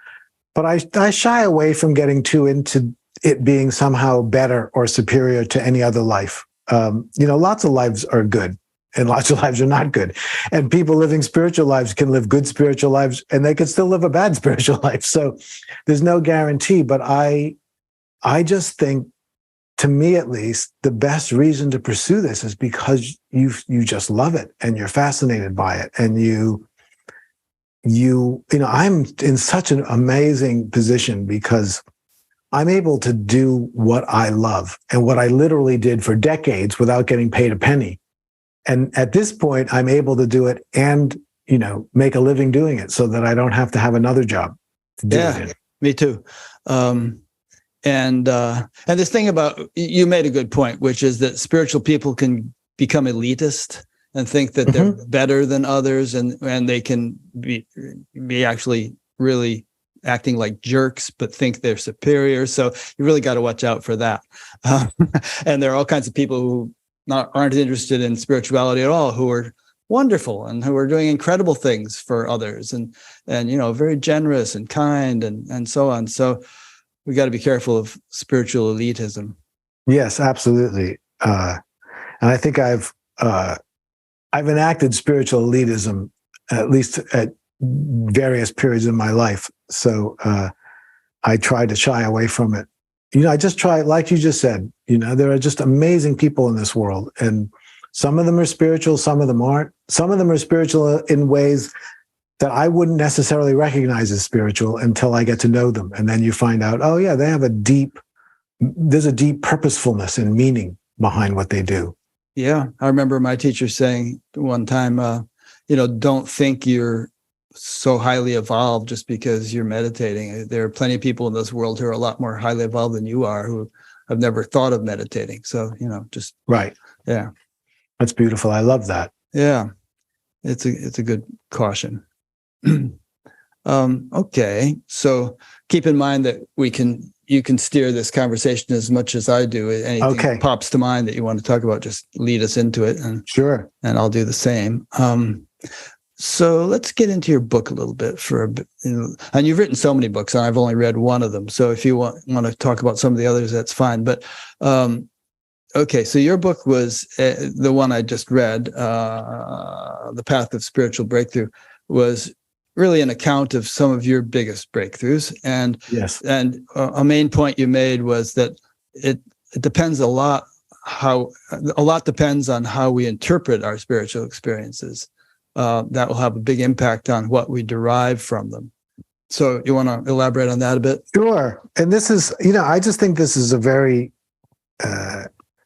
but I shy away from getting too into it being somehow better or superior to any other life. Lots of lives are good and lots of lives are not good. And people living spiritual lives can live good spiritual lives and they can still live a bad spiritual life. So there's no guarantee, but I I just think, to me at least, the best reason to pursue this is because you just love it and you're fascinated by it, and I'm in such an amazing position because I'm able to do what I love and what I literally did for decades without getting paid a penny. And at this point, I'm able to do it and, make a living doing it so that I don't have to have another job to do it in. Me too. And this thing about, you made a good point, which is that spiritual people can become elitist and think that they're better than others, and they can be actually really acting like jerks, but think they're superior. So you really got to watch out for that. And there are all kinds of people who aren't interested in spirituality at all, who are wonderful and who are doing incredible things for others, and very generous and kind and so on. So we got to be careful of spiritual elitism. Yes, absolutely. And I think I've enacted spiritual elitism, at least at various periods in my life. So I try to shy away from it. I just try, like you just said, there are just amazing people in this world, and some of them are spiritual, some of them aren't. Some of them are spiritual in ways that I wouldn't necessarily recognize as spiritual until I get to know them. And then you find out, oh yeah, they have there's a deep purposefulness and meaning behind what they do. Yeah. I remember my teacher saying one time, don't think you're so highly evolved just because you're meditating. There are plenty of people in this world who are a lot more highly evolved than you are, who have never thought of meditating. So, just. Right. Yeah. That's beautiful. I love that. Yeah. It's a good caution. Okay. So keep in mind that you can steer this conversation as much as I do. Anything that pops to mind that you want to talk about, just lead us into it. And sure. And I'll do the same. So let's get into your book a little bit and you've written so many books, and I've only read one of them. So if you want to talk about some of the others, that's fine. But, okay. So your book was the one I just read, The Path of Spiritual Breakthrough, was really an account of some of your biggest breakthroughs. And yes. And a main point you made was that it depends a lot depends on how we interpret our spiritual experiences. That will have a big impact on what we derive from them. So you want to elaborate on that a bit? Sure. And this is, I just think this is a very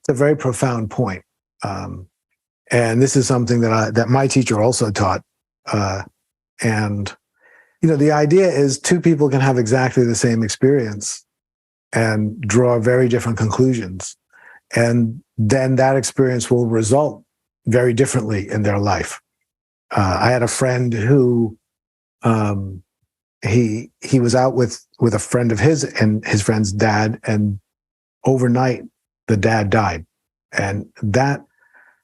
profound point. And this is something that my teacher also taught. And, the idea is two people can have exactly the same experience and draw very different conclusions. And then that experience will result very differently in their life. I had a friend who he was out with a friend of his and his friend's dad, and overnight the dad died. And that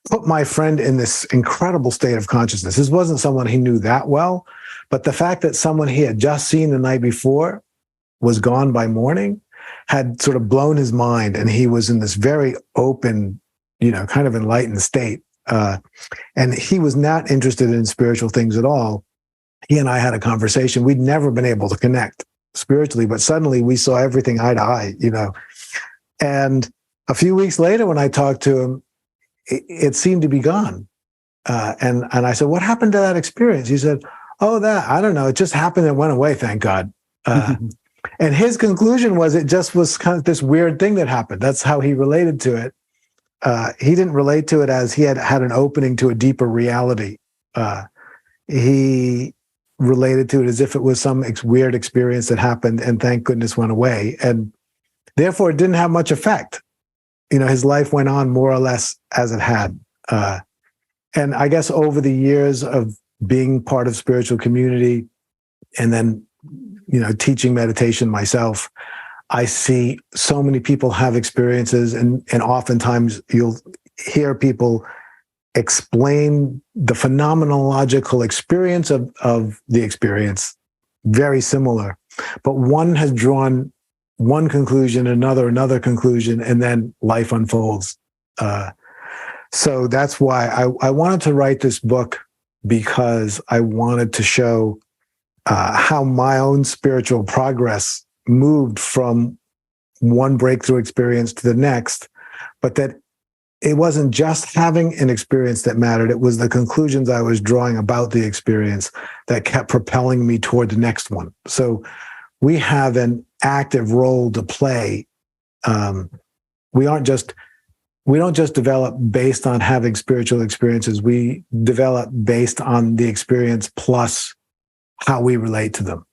put my friend in this incredible state of consciousness. This wasn't someone he knew that well, but the fact that someone he had just seen the night before was gone by morning had sort of blown his mind. And he was in this very open, kind of enlightened state. And he was not interested in spiritual things at all. He and I had a conversation. We'd never been able to connect spiritually, but suddenly we saw everything eye to eye, And a few weeks later, when I talked to him, it seemed to be gone. And I said, what happened to that experience? He said, I don't know. It just happened and went away, thank God. And his conclusion was it just was kind of this weird thing that happened. That's how he related to it. He didn't relate to it as he had an opening to a deeper reality. He related to it as if it was some weird experience that happened and thank goodness went away. And therefore, it didn't have much effect. His life went on more or less as it had. And I guess over the years of being part of spiritual community and then, teaching meditation myself, I see so many people have experiences, and oftentimes you'll hear people explain the phenomenological experience of the experience very similar, but one has drawn one conclusion, another conclusion, and then life unfolds. So that's why I wanted to write this book, because I wanted to show how my own spiritual progress moved from one breakthrough experience to the next, but that it wasn't just having an experience that mattered. It was the conclusions I was drawing about the experience that kept propelling me toward the next one. So we have an active role to play. We don't just develop based on having spiritual experiences. We develop based on the experience plus how we relate to them.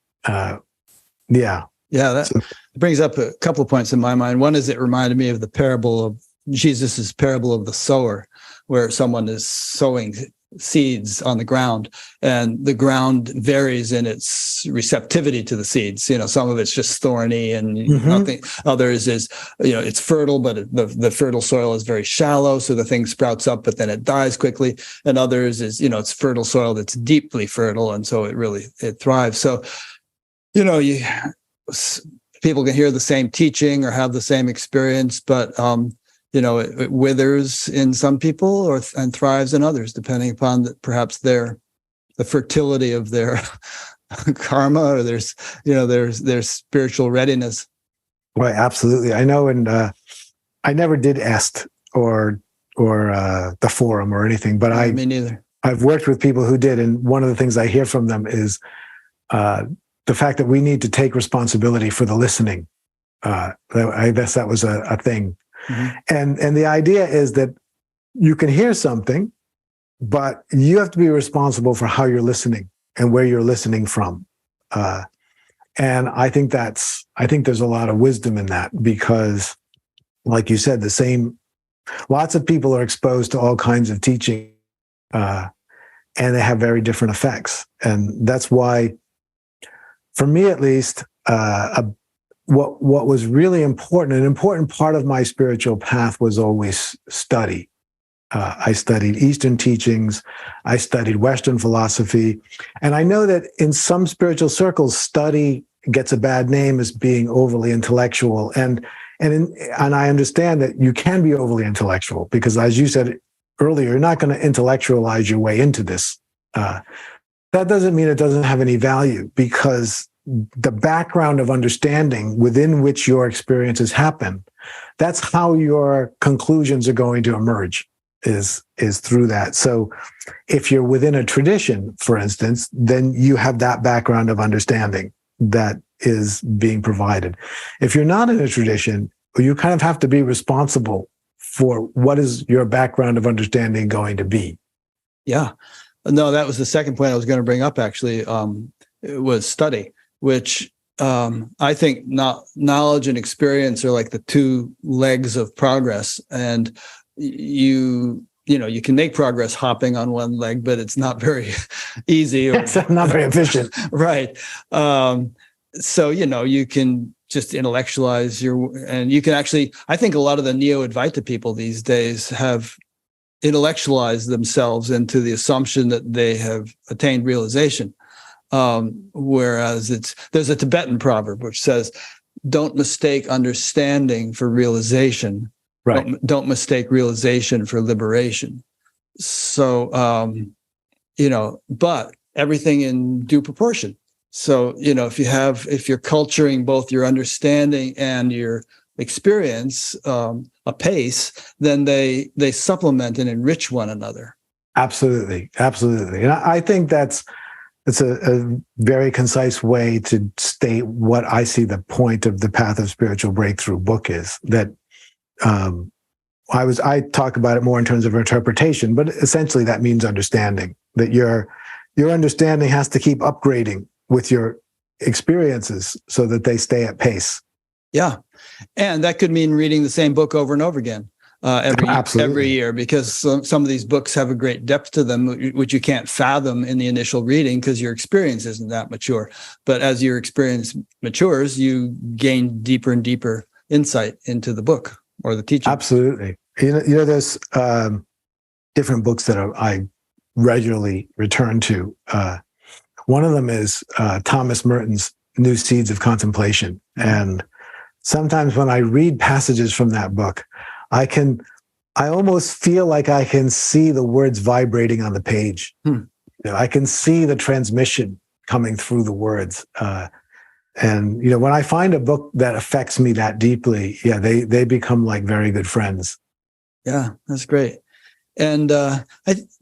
Yeah, that brings up a couple of points in my mind. One is it reminded me of the parable of Jesus's parable of the sower, where someone is sowing seeds on the ground, and the ground varies in its receptivity to the seeds. Some of it's just thorny, and nothing. Others is, it's fertile, but the fertile soil is very shallow, so the thing sprouts up, but then it dies quickly. And others is, it's fertile soil that's deeply fertile, and so it thrives. So, people can hear the same teaching or have the same experience, but it withers in some people and thrives in others, depending upon perhaps the fertility of their karma or their spiritual readiness. Right, absolutely. I know, and I never did EST or the forum or anything, but Me neither. I've worked with people who did, and one of the things I hear from them is the fact that we need to take responsibility for the listening. I guess that was a thing. Mm-hmm. And the idea is that you can hear something, but you have to be responsible for how you're listening and where you're listening from. And I think there's a lot of wisdom in that, because, like you said, lots of people are exposed to all kinds of teaching, and they have very different effects. And that's why, for me at least, what was really important, an important part of my spiritual path was always study. I studied Eastern teachings. I studied Western philosophy. And I know that in some spiritual circles, study gets a bad name as being overly intellectual. And I understand that you can be overly intellectual, because, as you said earlier, you're not going to intellectualize your way into this. That doesn't mean it doesn't have any value, because the background of understanding within which your experiences happen, that's how your conclusions are going to emerge, is through that. So if you're within a tradition, for instance, then you have that background of understanding that is being provided. If you're not in a tradition, you kind of have to be responsible for what is your background of understanding going to be. Yeah. No, that was the second point I was going to bring up, actually. It was study, which I think knowledge and experience are like the two legs of progress. And you can make progress hopping on one leg, but it's not very easy. It's not very efficient. Right. So, you can just intellectualize and you can actually, I think a lot of the Neo-Advaita people these days have intellectualized themselves into the assumption that they have attained realization. Whereas there's a Tibetan proverb which says, don't mistake understanding for realization. Right. Don't mistake realization for liberation. So, but everything in due proportion. So, if you're culturing both your understanding and your experience apace, then they supplement and enrich one another. Absolutely. Absolutely. And I think it's a very concise way to state what I see the point of the Path of Spiritual Breakthrough book is. That I talk about it more in terms of interpretation, but essentially that means understanding. That your understanding has to keep upgrading with your experiences so that they stay at pace. Yeah, and that could mean reading the same book over and over again every year, because some of these books have a great depth to them, which you can't fathom in the initial reading because your experience isn't that mature. But as your experience matures, you gain deeper and deeper insight into the book or the teaching. Absolutely. There's different books that I regularly return to. One of them is Thomas Merton's New Seeds of Contemplation. And sometimes when I read passages from that book, I almost feel like I can see the words vibrating on the page. I can see the transmission coming through the words. And when I find a book that affects me that deeply, they become like very good friends. Yeah, that's great. And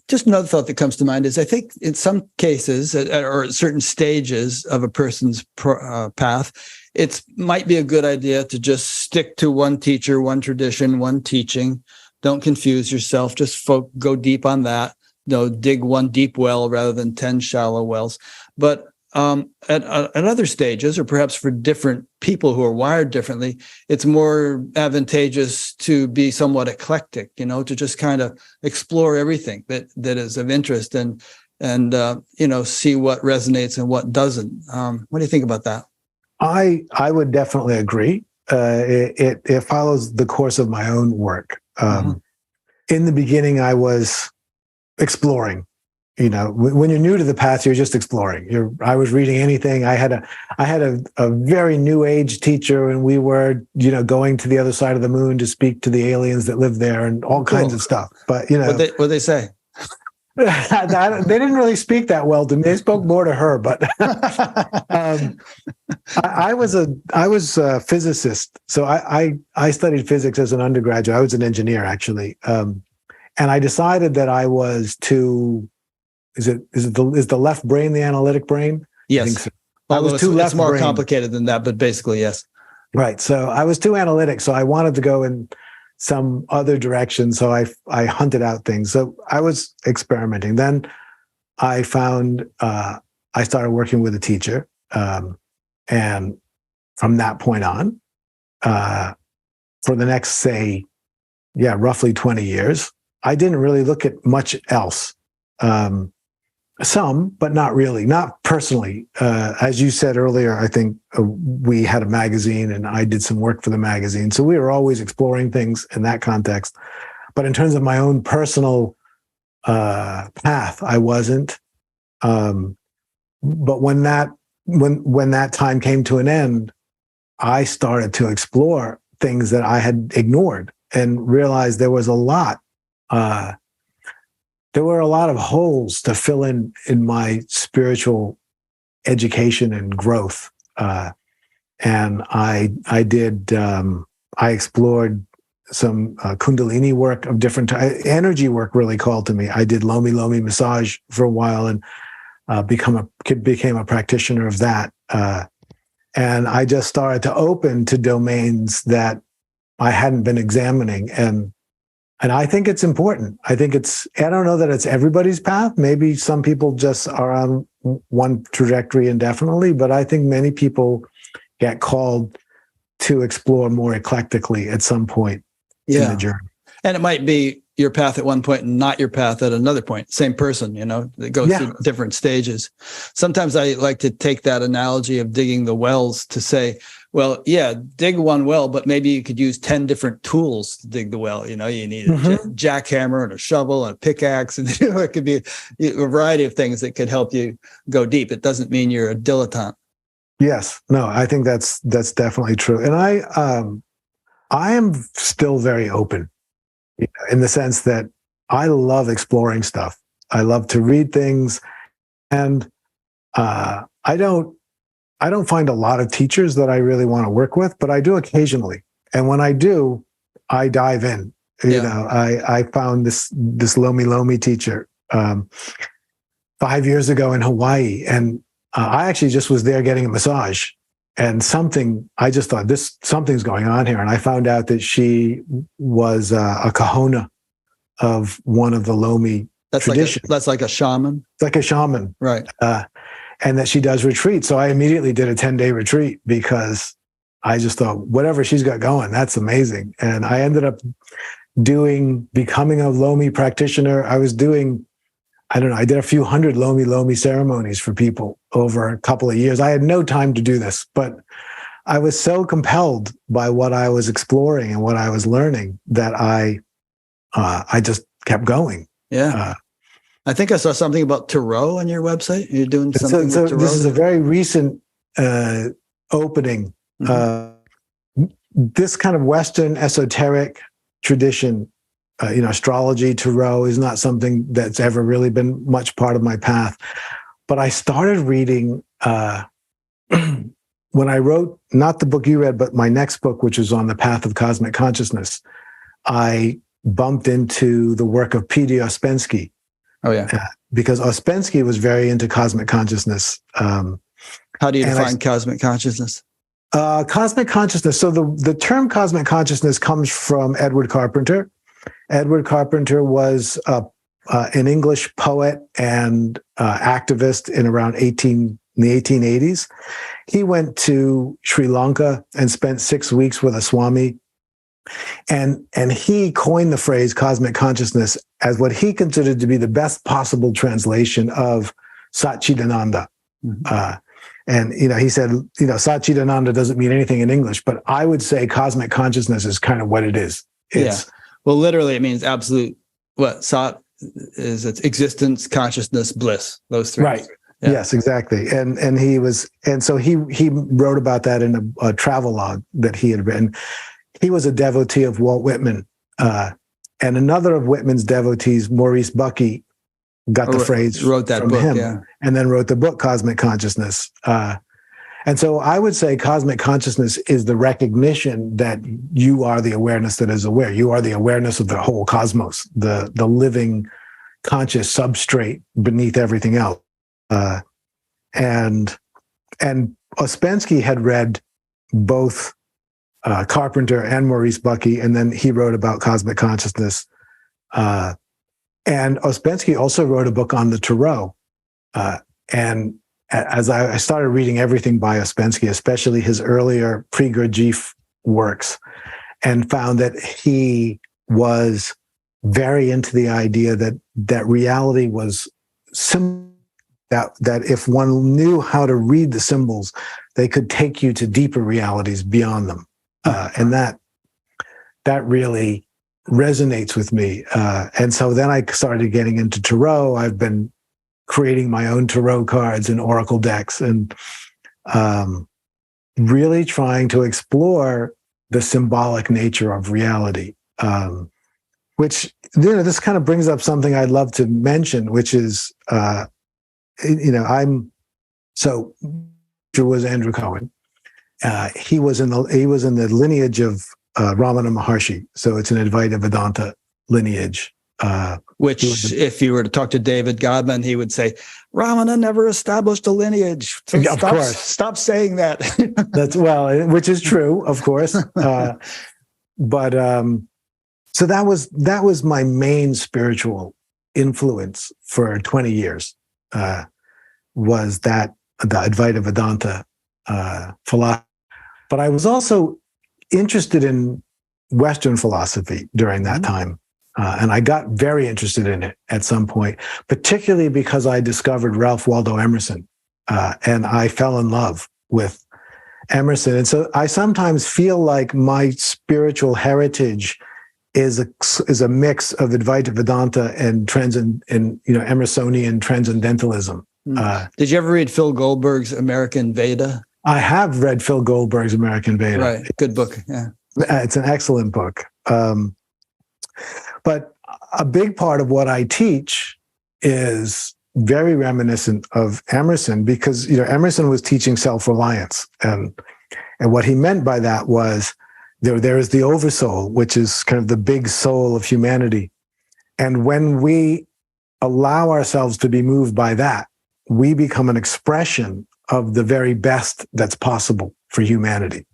just another thought that comes to mind is I think in some cases or at certain stages of a person's path, it might be a good idea to just stick to one teacher, one tradition, one teaching. Don't confuse yourself. Just go deep on that. Dig one deep well rather than 10 shallow wells. But at other stages, or perhaps for different people who are wired differently, it's more advantageous to be somewhat eclectic, to just kind of explore everything that is of interest and see what resonates and what doesn't. What do you think about that? I would definitely agree. It follows the course of my own work. In the beginning, I was exploring. When you're new to the path, you're just exploring. I was reading anything. I had a very new age teacher, and we were, going to the other side of the moon to speak to the aliens that live there, and all kinds of stuff. But what they say? They didn't really speak that well to me. They spoke more to her. But I was a physicist, so I studied physics as an undergraduate. I was an engineer actually, and I decided that I was too. Is the left brain the analytic brain? Yes. I think so. Although it's more complicated than that, but basically, yes. Right. So I was too analytic. So I wanted to go in some other direction. So I hunted out things. So I was experimenting. Then I found I started working with a teacher. And from that point on, for the next, roughly 20 years, I didn't really look at much else. Some, but not really, not personally. As you said earlier, I think we had a magazine and I did some work for the magazine. So we were always exploring things in that context. But in terms of my own personal path, I wasn't. But when that time came to an end, I started to explore things that I had ignored and realized there was a lot. There were a lot of holes to fill in my spiritual education and growth. And I explored some Kundalini work of different types. Energy work really called to me. I did Lomi Lomi massage for a while and became a practitioner of that. And I just started to open to domains that I hadn't been examining. And I think it's important. I don't know that it's everybody's path. Maybe some people just are on one trajectory indefinitely, but I think many people get called to explore more eclectically at some point in the journey. And it might be your path at one point and not your path at another point. Same person, that goes through different stages. Sometimes I like to take that analogy of digging the wells to say, well, dig one well, but maybe you could use 10 different tools to dig the well. You need a jackhammer and a shovel and a pickaxe. And it could be a variety of things that could help you go deep. It doesn't mean you're a dilettante. Yes. No, I think that's definitely true. And I am still very open in the sense that I love exploring stuff. I love to read things. And I don't find a lot of teachers that I really want to work with, but I do occasionally. And when I do, I dive in. I found this Lomi Lomi teacher 5 years ago in Hawaii, and I actually just was there getting a massage. And I just thought something's going on here. And I found out that she was a kahuna of one of the Lomi traditions. That's like a shaman? Like a shaman. Right. And that she does retreats. So I immediately did a 10-day retreat because I just thought, whatever she's got going, that's amazing. And I ended up becoming a Lomi practitioner. I was doing, I did a few hundred Lomi Lomi ceremonies for people over a couple of years. I had no time to do this, but I was so compelled by what I was exploring and what I was learning that I just kept going. Yeah. I think I saw something about Tarot on your website. You're doing something with Tarot. This is a very recent opening. This kind of Western esoteric tradition, astrology, Tarot is not something that's ever really been much part of my path. But I started reading when I wrote, not the book you read, but my next book, which is on the path of cosmic consciousness, I bumped into the work of P.D. Ouspensky. Oh, yeah. Because Ouspensky was very into cosmic consciousness. How do you define cosmic consciousness? Cosmic consciousness. So the term cosmic consciousness comes from Edward Carpenter. Edward Carpenter was an English poet and activist in the 1880s. He went to Sri Lanka and spent 6 weeks with a Swami. And he coined the phrase cosmic consciousness as what he considered to be the best possible translation of Satchidananda. Mm-hmm. And, he said, Satchidananda doesn't mean anything in English, but I would say cosmic consciousness is kind of what it is. Well, literally it means absolute, Sat is its existence, consciousness, bliss, those three. Right. Yeah. Yes, exactly. And so he wrote about that in a travelogue that he had written. He was a devotee of Walt Whitman. And another of Whitman's devotees, Maurice Bucke, got the phrase wrote that from book, him, and then wrote the book Cosmic Consciousness. And so I would say cosmic consciousness is the recognition that you are the awareness that is aware. You are the awareness of the whole cosmos, the living conscious substrate beneath everything else. And Ouspensky had read both Carpenter and Maurice Bucke, and then he wrote about cosmic consciousness. And Ouspensky also wrote a book on the Tarot. And as I started reading everything by Ouspensky, especially his earlier pre-Gurdjieff works, and found that he was very into the idea that reality was simple, that if one knew how to read the symbols, they could take you to deeper realities beyond them. And that really resonates with me. And so then I started getting into Tarot. I've been creating my own Tarot cards and Oracle decks, and really trying to explore the symbolic nature of reality, which, this kind of brings up something I'd love to mention, which is, was Andrew Cohen. He was in the lineage of Ramana Maharshi, so it's an Advaita Vedanta lineage. Which, if you were to talk to David Godman, he would say, Ramana never established a lineage. So of course, stop saying that. Which is true, of course. So that was my main spiritual influence for 20 years. Was that the Advaita Vedanta philosophy. But I was also interested in Western philosophy during that time. And I got very interested in it at some point, particularly because I discovered Ralph Waldo Emerson. And I fell in love with Emerson. And so I sometimes feel like my spiritual heritage is a mix of Advaita Vedanta and Emersonian transcendentalism. Did you ever read Phil Goldberg's American Veda? I have read Phil Goldberg's American Veda. Right, good book. Yeah, it's an excellent book. But a big part of what I teach is very reminiscent of Emerson, because Emerson was teaching self-reliance, and what he meant by that was there is the oversoul, which is kind of the big soul of humanity, and when we allow ourselves to be moved by that, we become an expression of the very best that's possible for humanity.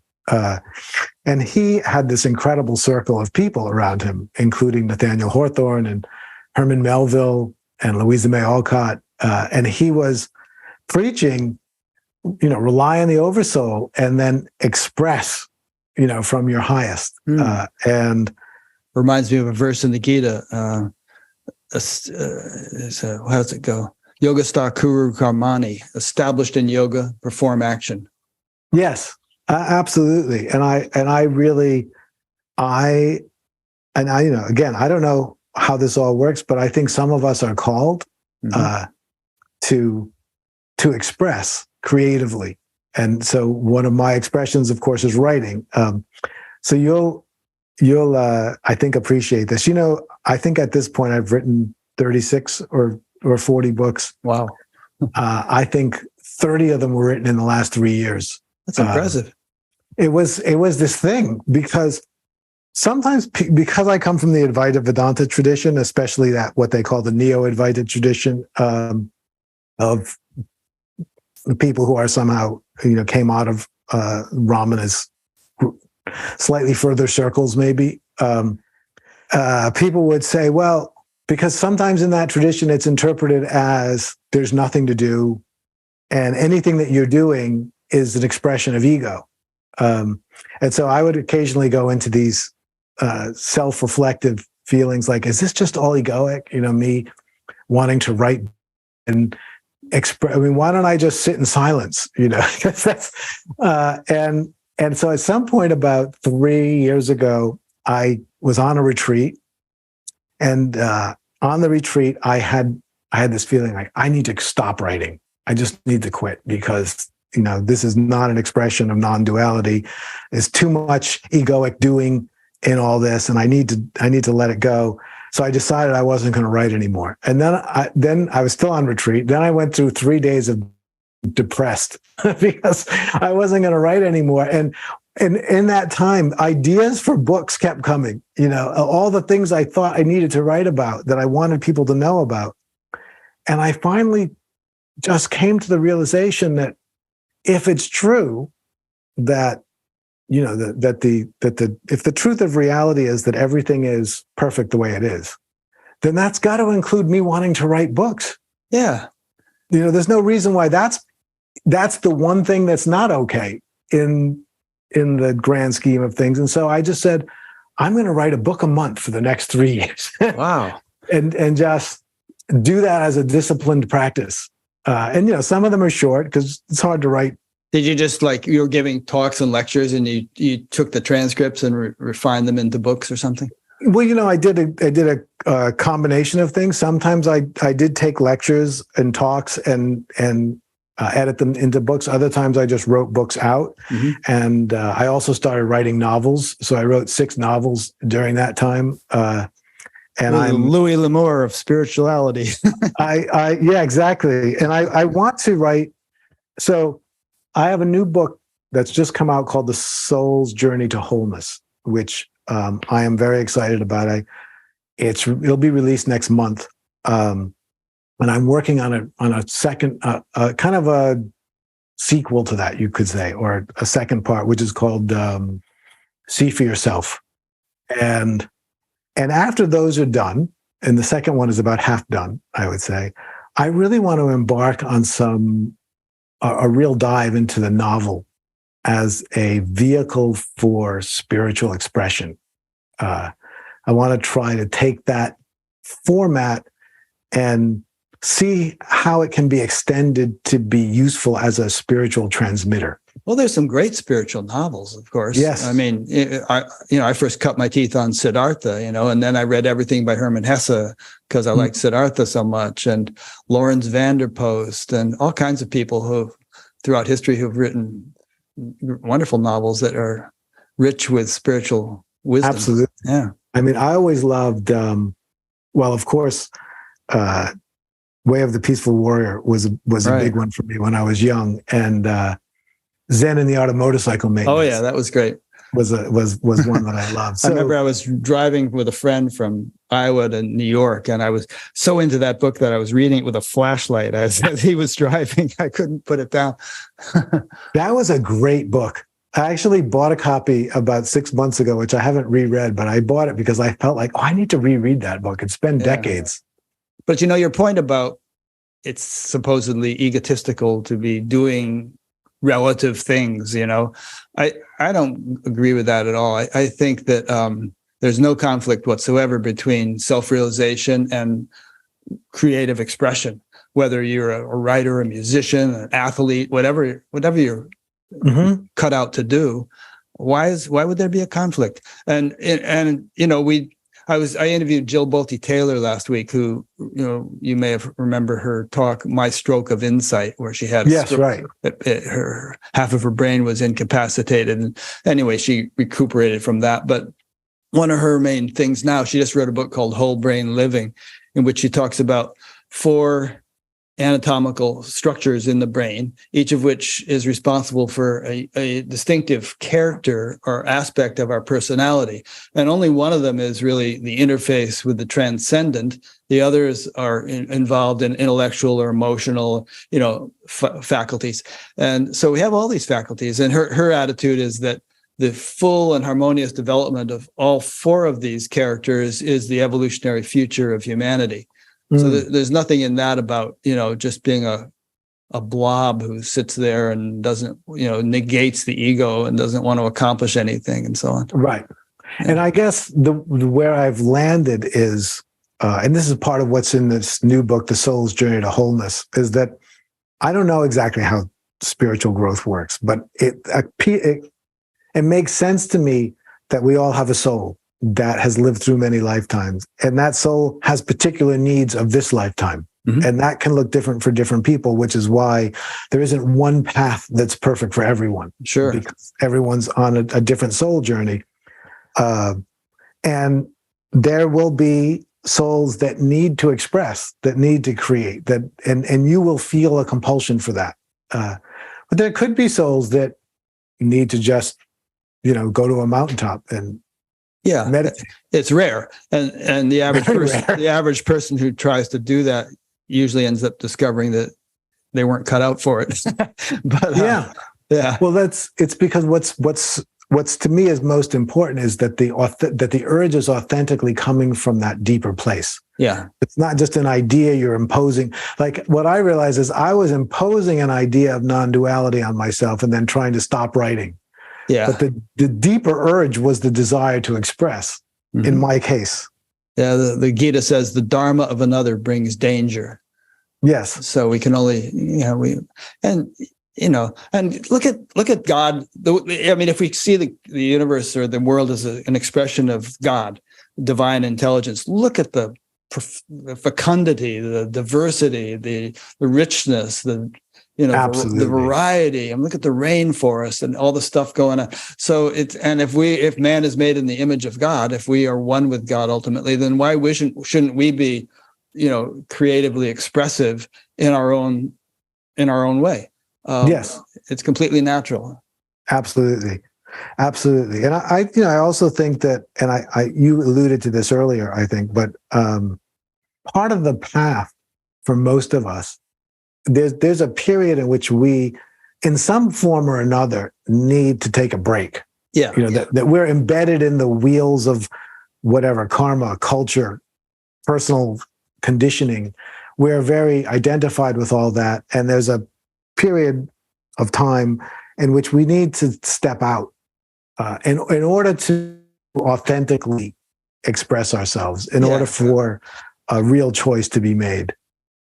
And he had this incredible circle of people around him, including Nathaniel Hawthorne and Herman Melville and Louisa May Alcott. And he was preaching, rely on the oversoul and then express, from your highest. And reminds me of a verse in the Gita. How does it go? Yogastar Kuru Karmani, established in yoga, perform action. Yes, absolutely. And I again, I don't know how this all works, but I think some of us are called to express creatively. And so one of my expressions, of course, is writing. So you'll I think appreciate this. I think at this point I've written 36 or 40 books. Wow. I think 30 of them were written in the last 3 years. That's impressive. It was this thing because sometimes because I come from the Advaita Vedanta tradition, especially that what they call the Neo-Advaita tradition of the people who are somehow, came out of Ramana's slightly further circles, maybe. People would say, well, because sometimes in that tradition, it's interpreted as there's nothing to do, and anything that you're doing is an expression of ego. And so I would occasionally go into these self-reflective feelings like, is this just all egoic? Me wanting to write and express. I mean, why don't I just sit in silence? Because that's and so at some point about 3 years ago, I was on a retreat, and on the retreat, I had this feeling like I need to stop writing. I just need to quit because this is not an expression of non-duality. There's too much egoic doing in all this, and I need to let it go. So I decided I wasn't going to write anymore. And then I was still on retreat. Then I went through 3 days of depressed because I wasn't going to write anymore. And in that time, ideas for books kept coming. All the things I thought I needed to write about that I wanted people to know about. And I finally just came to the realization that if it's true that if the truth of reality is that everything is perfect the way it is, then that's got to include me wanting to write books. Yeah. There's no reason why that's the one thing that's not okay in the grand scheme of things. And so I just said, I'm going to write a book a month for the next 3 years. Wow. and just do that as a disciplined practice. And some of them are short because it's hard to write. Did you just you were giving talks and lectures and you took the transcripts and refined them into books or something? Well, I did a combination of things. Sometimes I did take lectures and talks and edit them into books. Other times I just wrote books out. Mm-hmm. And I also started writing novels. So I wrote 6 novels during that time. And I'm Louis L'Amour of spirituality. Yeah, exactly. And I want to write. So I have a new book that's just come out called The Soul's Journey to Wholeness, which I am very excited about. It'll be released next month. And I'm working on a second, kind of a sequel to that, you could say, or a second part, which is called See for Yourself. And after those are done, and the second one is about half done, I would say, I really want to embark on a real dive into the novel as a vehicle for spiritual expression. I want to try to take that format and see how it can be extended to be useful as a spiritual transmitter. Well, there's some great spiritual novels, of course. Yes. I mean, I first cut my teeth on Siddhartha, and then I read everything by Hermann Hesse because I liked Siddhartha so much, and Lawrence Vanderpost, and all kinds of people who, throughout history, who've written wonderful novels that are rich with spiritual wisdom. Absolutely. Yeah. I mean, I always loved, of course, Way of the Peaceful Warrior was a big one for me when I was young, and Zen and the Art of Motorcycle Maintenance. Oh yeah, that was great. Was one that I loved. So, I remember I was driving with a friend from Iowa to New York, and I was so into that book that I was reading it with a flashlight as he was driving. I couldn't put it down. That was a great book. I actually bought a copy about 6 months ago, which I haven't reread, but I bought it because I felt like, I need to reread that book. It's been decades. But your point about it's supposedly egotistical to be doing relative things, I don't agree with that at all. I think that there's no conflict whatsoever between self-realization and creative expression, whether you're a writer, a musician, an athlete, whatever you're cut out to do. Why would there be a conflict? And I interviewed Jill Bolte Taylor last week, who, you may have remember her talk, My Stroke of Insight, where she had her half of her brain was incapacitated. And anyway, she recuperated from that. But one of her main things now, she just wrote a book called Whole Brain Living, in which she talks about 4 anatomical structures in the brain, each of which is responsible for a distinctive character or aspect of our personality. And only one of them is really the interface with the transcendent. The others are involved in intellectual or emotional, faculties. And so we have all these faculties. And her attitude is that the full and harmonious development of all four of these characters is the evolutionary future of humanity. So there's nothing in that about, just being a blob who sits there and doesn't, negates the ego and doesn't want to accomplish anything and so on. Right. Yeah. And I guess where I've landed is, and this is part of what's in this new book, The Soul's Journey to Wholeness, is that I don't know exactly how spiritual growth works, but it makes sense to me that we all have a soul that has lived through many lifetimes. And that soul has particular needs of this lifetime. Mm-hmm. And that can look different for different people, which is why there isn't one path that's perfect for everyone. Sure. Because everyone's on a different soul journey. And there will be souls that need to express, that need to create, and you will feel a compulsion for that. But there could be souls that need to just, go to a mountaintop and meditate. It's rare, and the average person who tries to do that usually ends up discovering that they weren't cut out for it. But yeah. Well, it's because what's to me is most important is that the urge is authentically coming from that deeper place. Yeah, it's not just an idea you're imposing. Like what I realized is I was imposing an idea of non-duality on myself and then trying to stop writing. Yeah. But the deeper urge was the desire to express, in my case. Yeah, the Gita says the dharma of another brings danger. Yes. So we can only, and look at God. If we see the universe or the world as an expression of God, divine intelligence, look at the fecundity, the diversity, the richness, the variety, and look at the rainforest and all the stuff going on. So if man is made in the image of God, if we are one with God ultimately, then why shouldn't we be, creatively expressive in our own way? Yes, it's completely natural. Absolutely. And I also think that, and you alluded to this earlier, I think, but part of the path for most of us, there's a period in which we, in some form or another, need to take a break. Yeah. That we're embedded in the wheels of whatever, karma, culture, personal conditioning. We're very identified with all that. And there's a period of time in which we need to step out in order to authentically express ourselves, in order for a real choice to be made.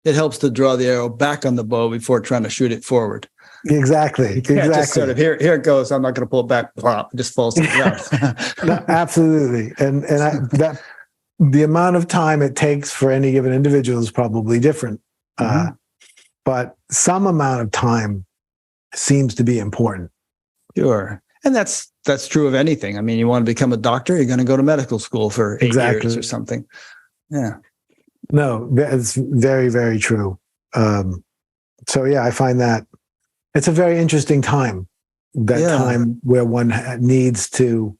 It helps to draw the arrow back on the bow before trying to shoot it forward. Exactly. Just sort of here it goes. I'm not going to pull it back. Plop, it just falls to the ground. Absolutely. And that the amount of time it takes for any given individual is probably different. But some amount of time seems to be important. Sure. And that's true of anything. I mean, you want to become a doctor, you're going to go to medical school for 8 years or something. Yeah. No, it's very, very true. So I find that it's a very interesting time, time where one needs to,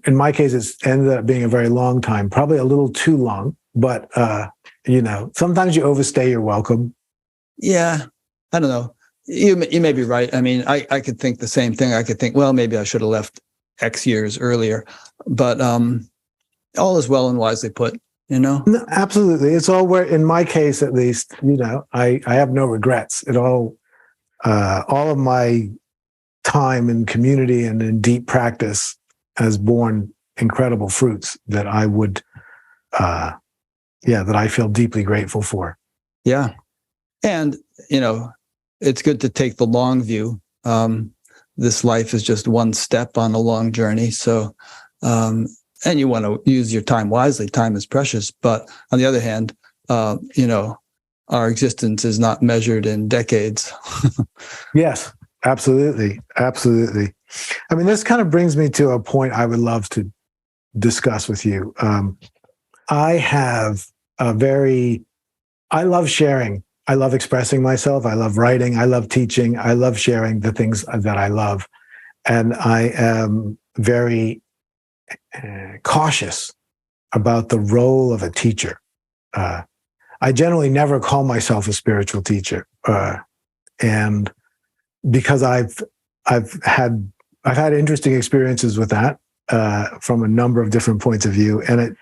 in my case, it's ended up being a very long time, probably a little too long, but, sometimes you overstay your welcome. Yeah. I don't know. You may be right. I mean, I could think the same thing. I could think, well, maybe I should have left X years earlier, but all is well and wisely put. No, absolutely. It's all where, in my case, at least, I have no regrets at all. All of my time in community and in deep practice has borne incredible fruits that I would, that I feel deeply grateful for. Yeah. And, it's good to take the long view. This life is just one step on a long journey. So, and you want to use your time wisely. Time is precious. But on the other hand, our existence is not measured in decades. Yes, absolutely. Absolutely. I mean, this kind of brings me to a point I would love to discuss with you. I love sharing I love expressing myself. I love writing. I love teaching. I love sharing the things that I love. And I am very cautious about the role of a teacher. I generally never call myself a spiritual teacher. And because I've had interesting experiences with that from a number of different points of view. And it,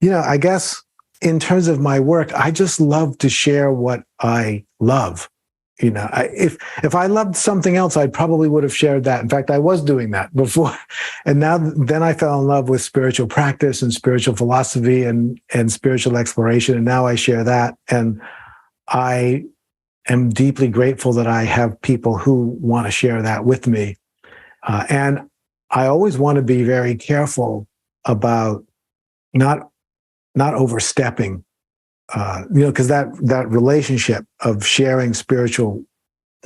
I guess in terms of my work, I just love to share what I love. If I loved something else, I probably would have shared that. In fact, I was doing that before. And then I fell in love with spiritual practice and spiritual philosophy and spiritual exploration. And now I share that. And I am deeply grateful that I have people who want to share that with me. And I always want to be very careful about not overstepping, because that relationship of sharing spiritual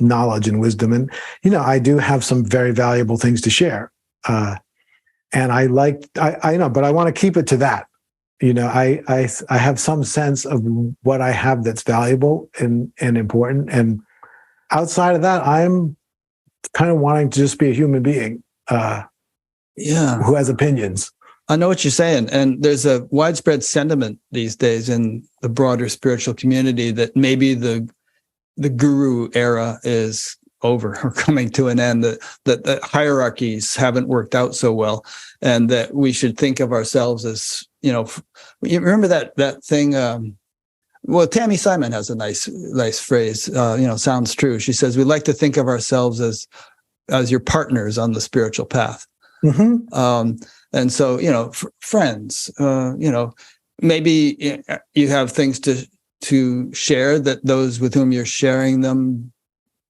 knowledge and wisdom, and I do have some very valuable things to share, and I know, but I want to keep it to that. I have some sense of what I have that's valuable and important, and outside of that, I'm kind of wanting to just be a human being, who has opinions. I know what you're saying. And there's a widespread sentiment these days in the broader spiritual community that maybe the guru era is over or coming to an end, that the hierarchies haven't worked out so well, and that we should think of ourselves as, you remember that thing, well, Tammy Simon has a nice phrase, sounds true. She says, we like to think of ourselves as your partners on the spiritual path. Mm-hmm. And so, friends, maybe you have things to share that those with whom you're sharing them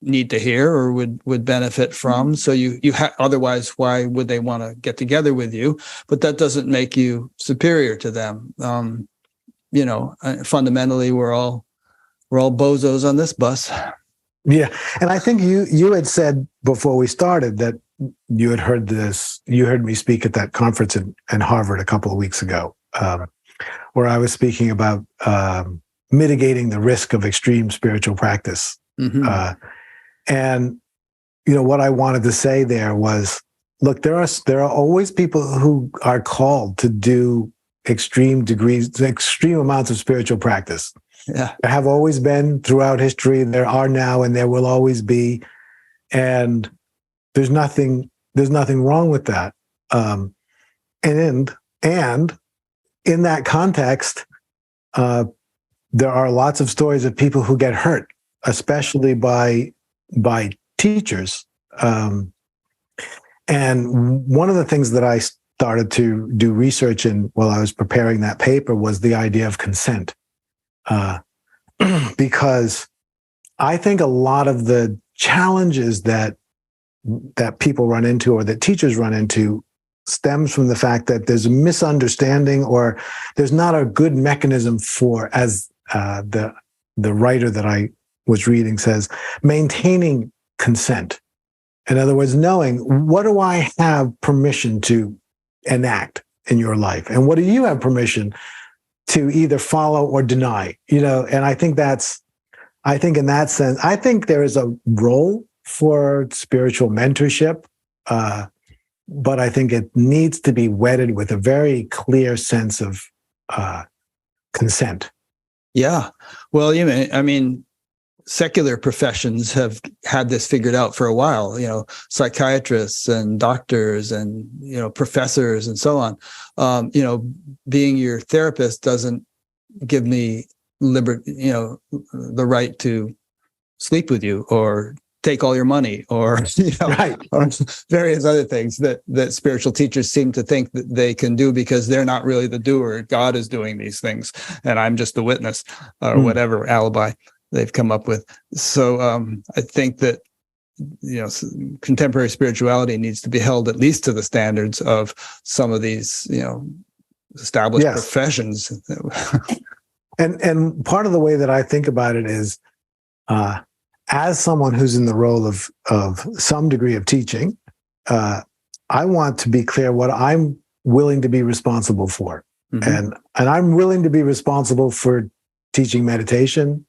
need to hear or would benefit from. So otherwise, why would they want to get together with you? But that doesn't make you superior to them. Fundamentally, we're all bozos on this bus. Yeah. And I think you had said before we started that you had heard this, you heard me speak at that conference in Harvard a couple of weeks ago, where I was speaking about mitigating the risk of extreme spiritual practice. Mm-hmm. And what I wanted to say there was, look, there are always people who are called to do extreme amounts of spiritual practice. Yeah. There have always been throughout history. There are now, and there will always be. And there's nothing wrong with that. And in that context, there are lots of stories of people who get hurt, especially by teachers. And one of the things that I started to do research in while I was preparing that paper was the idea of consent. Because I think a lot of the challenges that people run into or that teachers run into stems from the fact that there's a misunderstanding or there's not a good mechanism for, as the writer that I was reading says, maintaining consent. In other words, knowing, what do I have permission to enact in your life? And what do you have permission to either follow or deny? And I think in that sense, I think there is a role for spiritual mentorship, but I think it needs to be wedded with a very clear sense of consent. Yeah. Well, secular professions have had this figured out for a while, psychiatrists and doctors and, professors and so on. Being your therapist doesn't give me the right to sleep with you or take all your money or, right. or various other things that spiritual teachers seem to think that they can do because they're not really the doer. God is doing these things and I'm just the witness or whatever alibi they've come up with. So I think that, contemporary spirituality needs to be held at least to the standards of some of these, established professions. And part of the way that I think about it is, as someone who's in the role of some degree of teaching, I want to be clear what I'm willing to be responsible for. Mm-hmm. And I'm willing to be responsible for teaching meditation,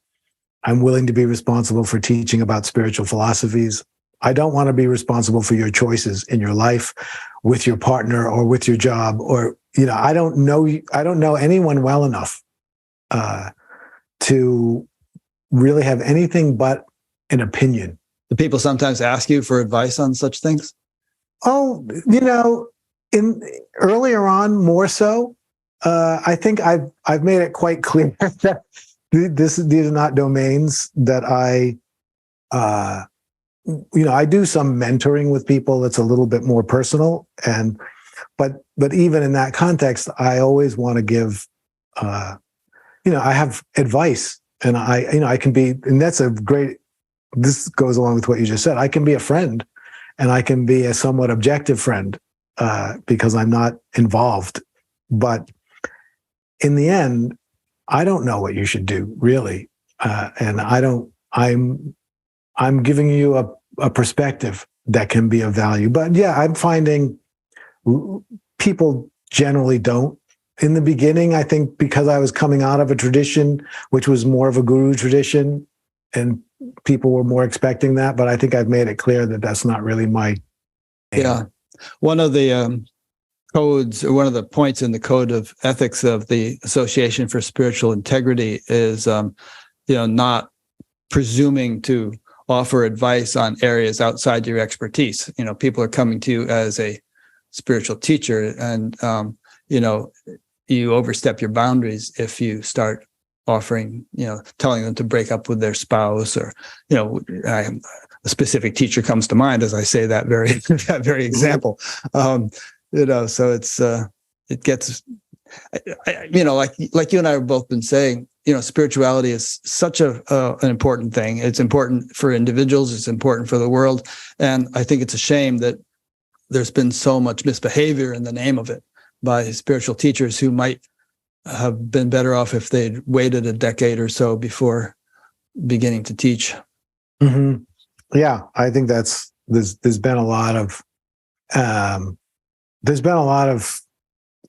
I'm willing to be responsible for teaching about spiritual philosophies. I don't want to be responsible for your choices in your life with your partner or with your job, or, I don't know anyone well enough to really have anything but an opinion. Do people sometimes ask you for advice on such things? Oh, in earlier on, more so. I think I've made it quite clear that these are not domains that I do some mentoring with people that's a little bit more personal, but even in that context, I always want to give, I have advice, and I can be, and that's a great. This goes along with what you just said. I can be a friend, and I can be a somewhat objective friend because I'm not involved. But in the end, I don't know what you should do, really, and I don't. I'm giving you a perspective that can be of value. But yeah, I'm finding people generally don't. In the beginning, I think because I was coming out of a tradition, which was more of a guru tradition, and people were more expecting that. But I think I've made it clear that that's not really my aim. Yeah. One of the codes, or one of the points in the code of ethics of the Association for Spiritual Integrity is, not presuming to offer advice on areas outside your expertise. People are coming to you as a spiritual teacher, and you overstep your boundaries if you start offering, telling them to break up with their spouse, or a specific teacher comes to mind as I say that very example. So it's it gets, like you and I have both been saying, spirituality is such an important thing. It's important for individuals. It's important for the world. And I think it's a shame that there's been so much misbehavior in the name of it by spiritual teachers who might have been better off if they'd waited a decade or so before beginning to teach. Mm-hmm. Yeah, I think there's been a lot of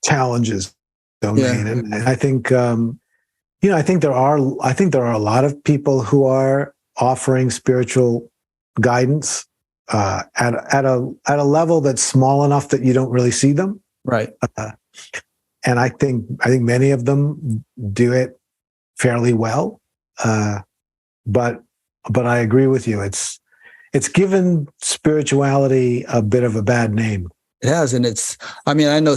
challenges domain, and I think I think there are a lot of people who are offering spiritual guidance at a level that's small enough that you don't really see them. Right. And I think many of them do it fairly well. But I agree with you. It's given spirituality a bit of a bad name. It has, and I know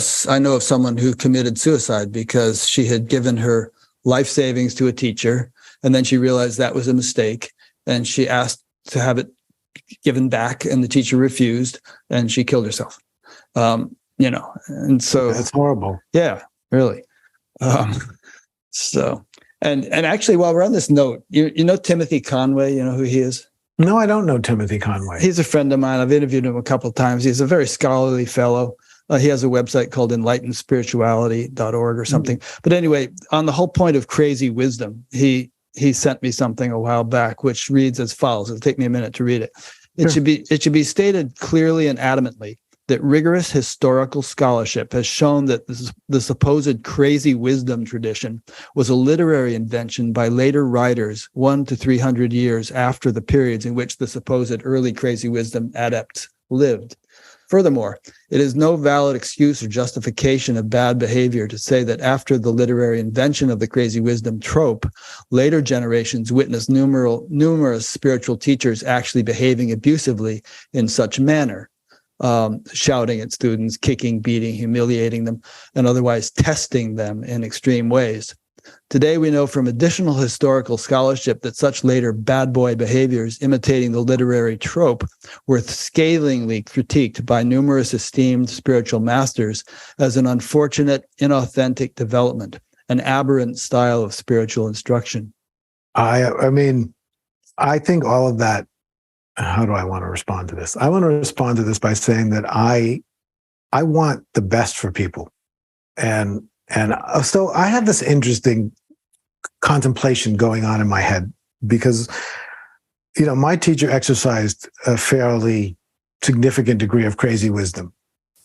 of someone who committed suicide because she had given her life savings to a teacher, and then she realized that was a mistake, and she asked to have it given back, and the teacher refused, and she killed herself. And so that's horrible. Yeah, really. So, and actually, while we're on this note, you know Timothy Conway. You know who he is? No, I don't know Timothy Conway. He's a friend of mine. I've interviewed him a couple of times. He's a very scholarly fellow. He has a website called enlightenedspirituality.org or something. But anyway, on the whole point of crazy wisdom, he sent me something a while back, which reads as follows. It'll take me a minute to read it. It should be stated clearly and adamantly that rigorous historical scholarship has shown that the supposed crazy wisdom tradition was a literary invention by later writers 100 to 300 years after the periods in which the supposed early crazy wisdom adepts lived. Furthermore, it is no valid excuse or justification of bad behavior to say that after the literary invention of the crazy wisdom trope, later generations witnessed numerous spiritual teachers actually behaving abusively in such manner. Shouting at students, kicking, beating, humiliating them, and otherwise testing them in extreme ways. Today, we know from additional historical scholarship that such later bad boy behaviors imitating the literary trope were scathingly critiqued by numerous esteemed spiritual masters as an unfortunate, inauthentic development, an aberrant style of spiritual instruction. I mean, I think all of that. How do I want to respond to this? I want to respond to this by saying that I want the best for people. And so I have this interesting contemplation going on in my head because, my teacher exercised a fairly significant degree of crazy wisdom.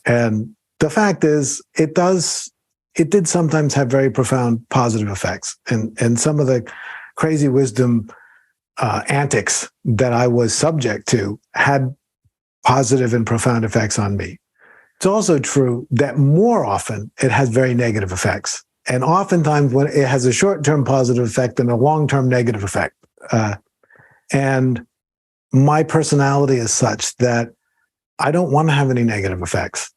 And the fact is, it did sometimes have very profound positive effects. And some of the crazy wisdom antics that I was subject to had positive and profound effects on me. It's also true that more often it has very negative effects. And oftentimes when it has a short-term positive effect and a long-term negative effect. And my personality is such that I don't want to have any negative effects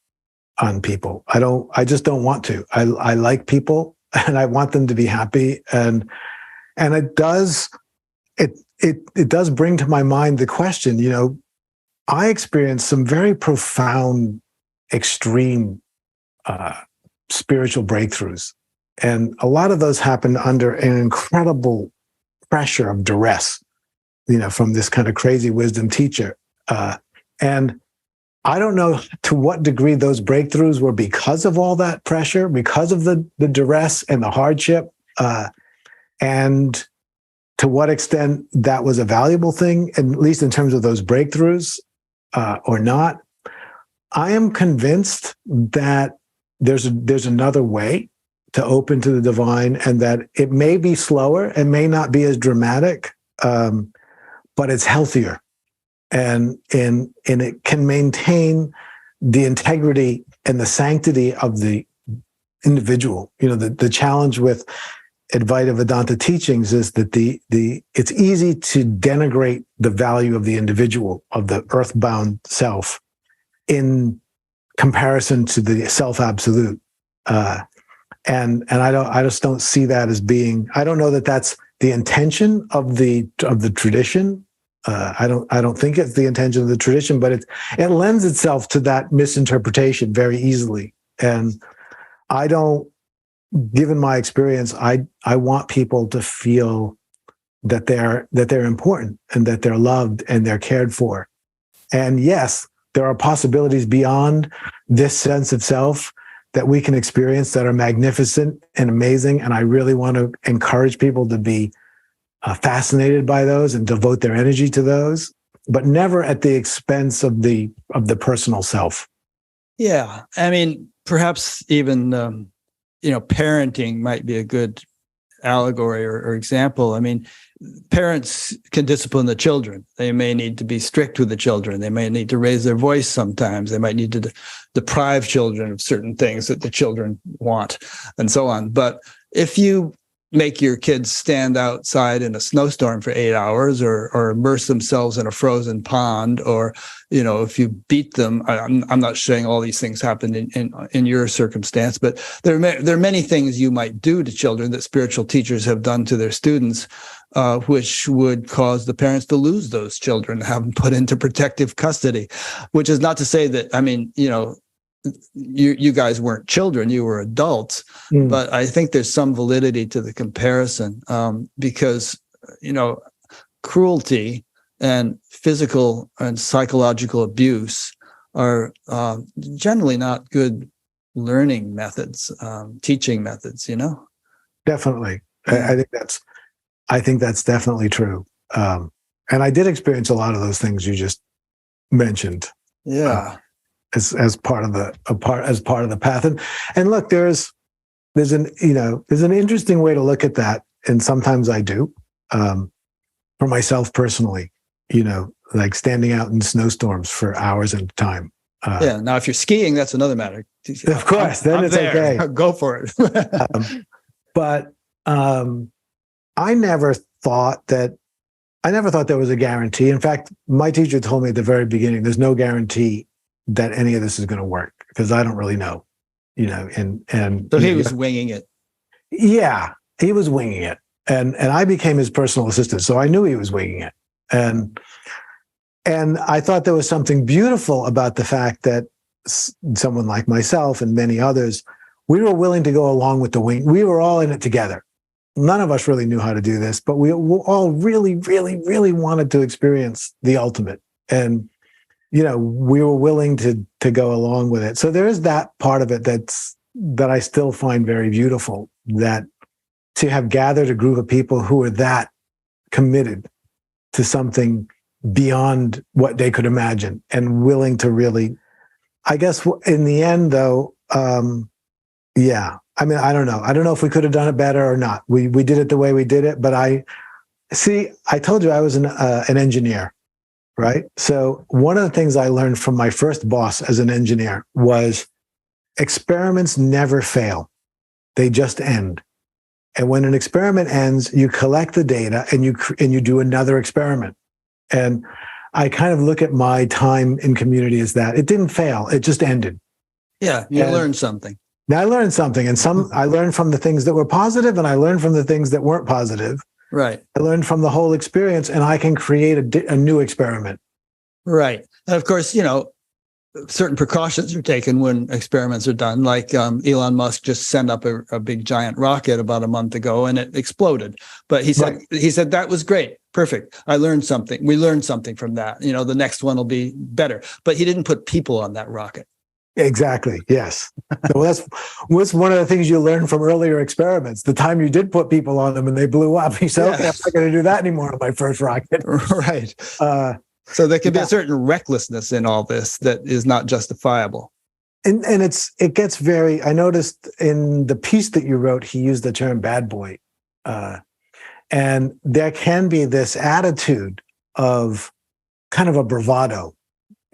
on people. I just don't want to. I like people and I want them to be happy. And it does bring to my mind the question, I experienced some very profound, extreme spiritual breakthroughs. And a lot of those happened under an incredible pressure of duress, from this kind of crazy wisdom teacher. And I don't know to what degree those breakthroughs were because of all that pressure, because of the duress and the hardship, and to what extent that was a valuable thing, at least in terms of those breakthroughs, or not. I am convinced that there's another way to open to the divine, and that it may be slower and may not be as dramatic, but it's healthier, and it can maintain the integrity and the sanctity of the individual. The challenge with Advaita Vedanta teachings is that it's easy to denigrate the value of the individual, of the earthbound self, in comparison to the self-absolute. And I just don't see that as being. I don't know that that's the intention of the tradition. I don't think it's the intention of the tradition, but it lends itself to that misinterpretation very easily. And I don't. Given my experience, I want people to feel that they're important and that they're loved and they're cared for. And yes, there are possibilities beyond this sense of self that we can experience that are magnificent and amazing. And I really want to encourage people to be fascinated by those and devote their energy to those, but never at the expense of the personal self. Yeah, I mean, perhaps even parenting might be a good allegory or example. I mean, parents can discipline the children. They may need to be strict with the children. They may need to raise their voice sometimes. They might need to deprive children of certain things that the children want, and so on. But if you make your kids stand outside in a snowstorm for 8 hours, or immerse themselves in a frozen pond, or if you beat them, I'm not saying all these things happen in your circumstance, but there are many things you might do to children that spiritual teachers have done to their students, which would cause the parents to lose those children, have them put into protective custody. Which is not to say that, you guys weren't children, you were adults, but I think there's some validity to the comparison, because cruelty and physical and psychological abuse are generally not good learning methods, teaching methods. Definitely, I think that's definitely true, and I did experience a lot of those things you just mentioned. Yeah. As part of the path, and look, there's an interesting way to look at that, and sometimes I do, for myself personally, like standing out in snowstorms for hours at a time. Now if you're skiing, that's another matter. Of course, then it's okay. Go for it. But I never thought there was a guarantee. In fact, my teacher told me at the very beginning, there's no guarantee that any of this is going to work, because I don't really know, and so he was winging it. Yeah, he was winging it. And I became his personal assistant. So I knew he was winging it. And I thought there was something beautiful about the fact that someone like myself and many others, we were willing to go along with the wing. We were all in it together. None of us really knew how to do this, but we all really, really, really wanted to experience the ultimate. And we were willing to go along with it. So there is that part of it that I still find very beautiful, that to have gathered a group of people who are that committed to something beyond what they could imagine and willing to really, I guess in the end though, yeah. I mean, I don't know. I don't know if we could have done it better or not. We did it the way we did it, but I See, I told you I was an engineer, right? So one of the things I learned from my first boss as an engineer was experiments never fail. They just end. And when an experiment ends, you collect the data and you do another experiment. And I kind of look at my time in community as that. It didn't fail. It just ended. Yeah, you learned something. Now I learned something, and I learned from the things that were positive, and I learned from the things that weren't positive. Right. I learned from the whole experience, and I can create a new experiment. Right. And of course, certain precautions are taken when experiments are done. Like Elon Musk just sent up a big giant rocket about a month ago, and it exploded. But he said that was great, perfect. I learned something. We learned something from that. The next one will be better. But he didn't put people on that rocket. Exactly. Yes. So that's one of the things you learn from earlier experiments. The time you did put people on them and they blew up, he said, "Okay, I'm not going to do that anymore on my first rocket." Right. So there can be a certain recklessness in all this that is not justifiable. And it gets very. I noticed in the piece that you wrote, he used the term "bad boy," and there can be this attitude of kind of a bravado.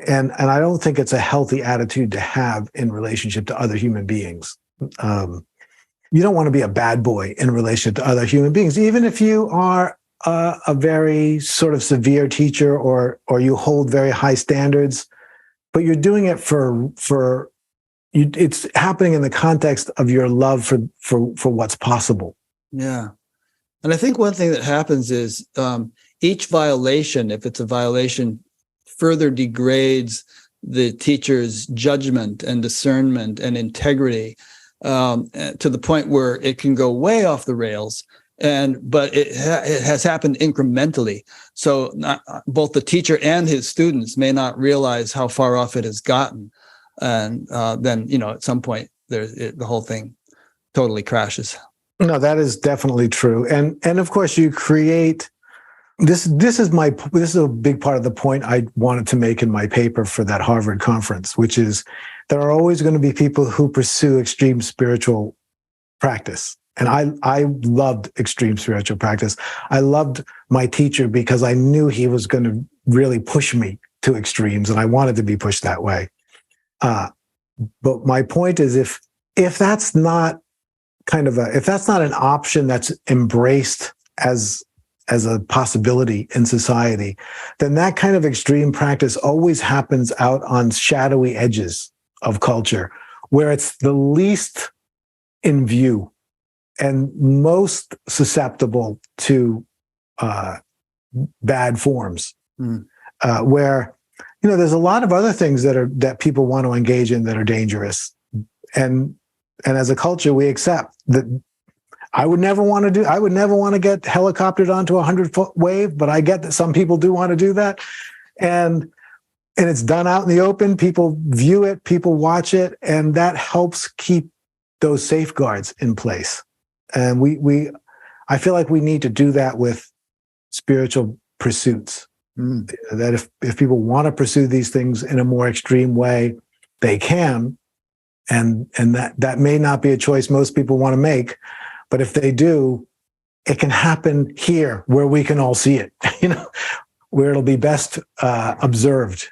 And I don't think it's a healthy attitude to have in relationship to other human beings. You don't want to be a bad boy in relation to other human beings, even if you are a very sort of severe teacher or you hold very high standards, but you're doing it for you. It's happening in the context of your love for what's possible. Yeah, and I think one thing that happens is each violation, if it's a violation, further degrades the teacher's judgment and discernment and integrity to the point where it can go way off the rails. But it has happened incrementally. So both the teacher and his students may not realize how far off it has gotten. And then, at some point, the whole thing totally crashes. No, that is definitely true. And of course, you create. This is a big part of the point I wanted to make in my paper for that Harvard conference, which is there are always going to be people who pursue extreme spiritual practice. And I loved extreme spiritual practice. I loved my teacher because I knew he was going to really push me to extremes, and I wanted to be pushed that way. But my point is, if that's not if that's not an option that's embraced as a possibility in society, then that kind of extreme practice always happens out on shadowy edges of culture where it's the least in view and most susceptible to bad forms. Where, there's a lot of other things that people want to engage in that are dangerous. And as a culture, we accept that. I would never want to get helicoptered onto a 100-foot wave, but I get that some people do want to do that. And it's done out in the open. People view it, people watch it, and that helps keep those safeguards in place. And I feel like we need to do that with spiritual pursuits. That if people want to pursue these things in a more extreme way, they can. And that may not be a choice most people want to make. But if they do, it can happen here where we can all see it, where it'll be best observed.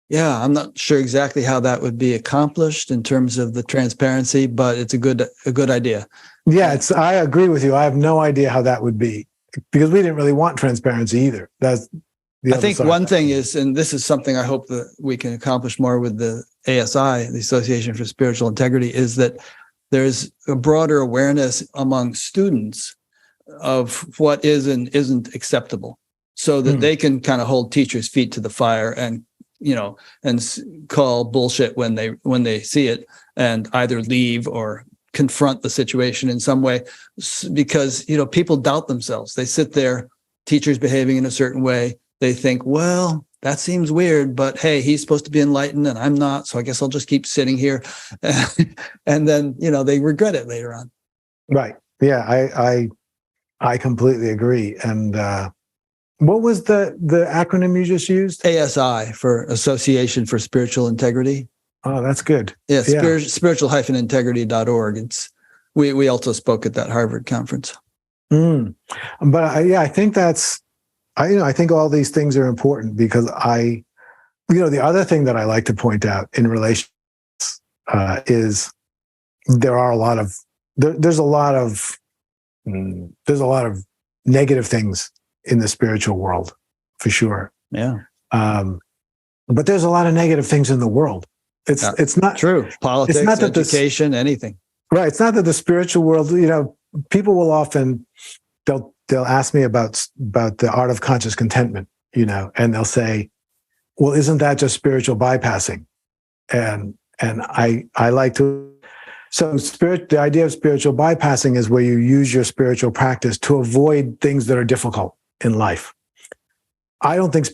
Yeah, I'm not sure exactly how that would be accomplished in terms of the transparency, but it's a good idea. Yeah, I agree with you. I have no idea how that would be because we didn't really want transparency either. That's I think one thing is, and this is something I hope that we can accomplish more with the ASI, the Association for Spiritual Integrity, is that there's a broader awareness among students of what is and isn't acceptable so that they can kind of hold teachers' feet to the fire and, and call bullshit when they see it and either leave or confront the situation in some way because, people doubt themselves. They sit there, teachers behaving in a certain way. They think, well, that seems weird, but hey, he's supposed to be enlightened and I'm not. So I guess I'll just keep sitting here. And then, they regret it later on. Right. Yeah, I completely agree. And what was the acronym you just used? ASI, for Association for Spiritual Integrity. Oh, that's good. Yeah, spiritual-integrity.org. We also spoke at that Harvard conference. Mm. But yeah, I think I think all these things are important because the other thing that I like to point out in relation is there are a lot of there's a lot of negative things in the spiritual world, for sure. Yeah. But there's a lot of negative things in the world. It's not true. Politics, it's not that education, anything. Right. It's not that the spiritual world, people will often, they'll ask me about the art of conscious contentment, and they'll say, well, isn't that just spiritual bypassing? And I like to, the idea of spiritual bypassing is where you use your spiritual practice to avoid things that are difficult in life. I don't think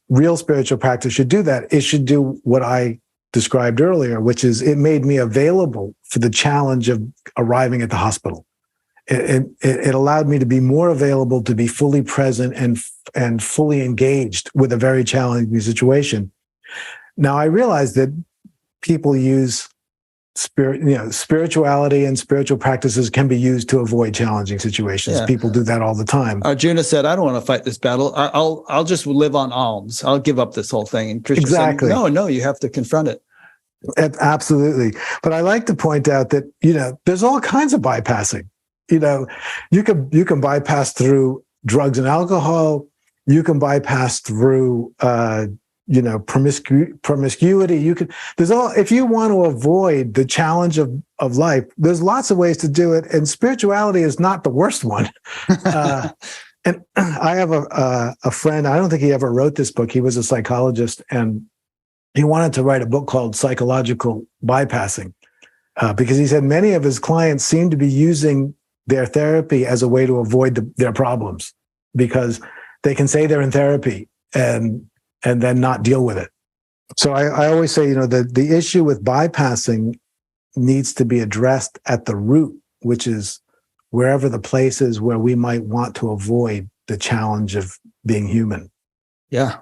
real spiritual practice should do that. It should do what I described earlier, which is it made me available for the challenge of arriving at the hospital. It allowed me to be more available, to be fully present and fully engaged with a very challenging situation. Now, I realize that people use spirituality and spiritual practices can be used to avoid challenging situations. Yeah. People do that all the time. Arjuna said, I don't want to fight this battle. I'll just live on alms. I'll give up this whole thing. And Krishna exactly. said, no, you have to confront it. Absolutely. But I like to point out that, there's all kinds of bypassing. You can bypass through drugs and alcohol. You can bypass through, promiscuity. If you want to avoid the challenge of life, there's lots of ways to do it. And spirituality is not the worst one. And I have a friend, I don't think he ever wrote this book. He was a psychologist and he wanted to write a book called Psychological Bypassing because he said many of his clients seem to be using their therapy as a way to avoid their problems because they can say they're in therapy and then not deal with it. So I always say, the issue with bypassing needs to be addressed at the root, which is wherever the place is where we might want to avoid the challenge of being human. Yeah,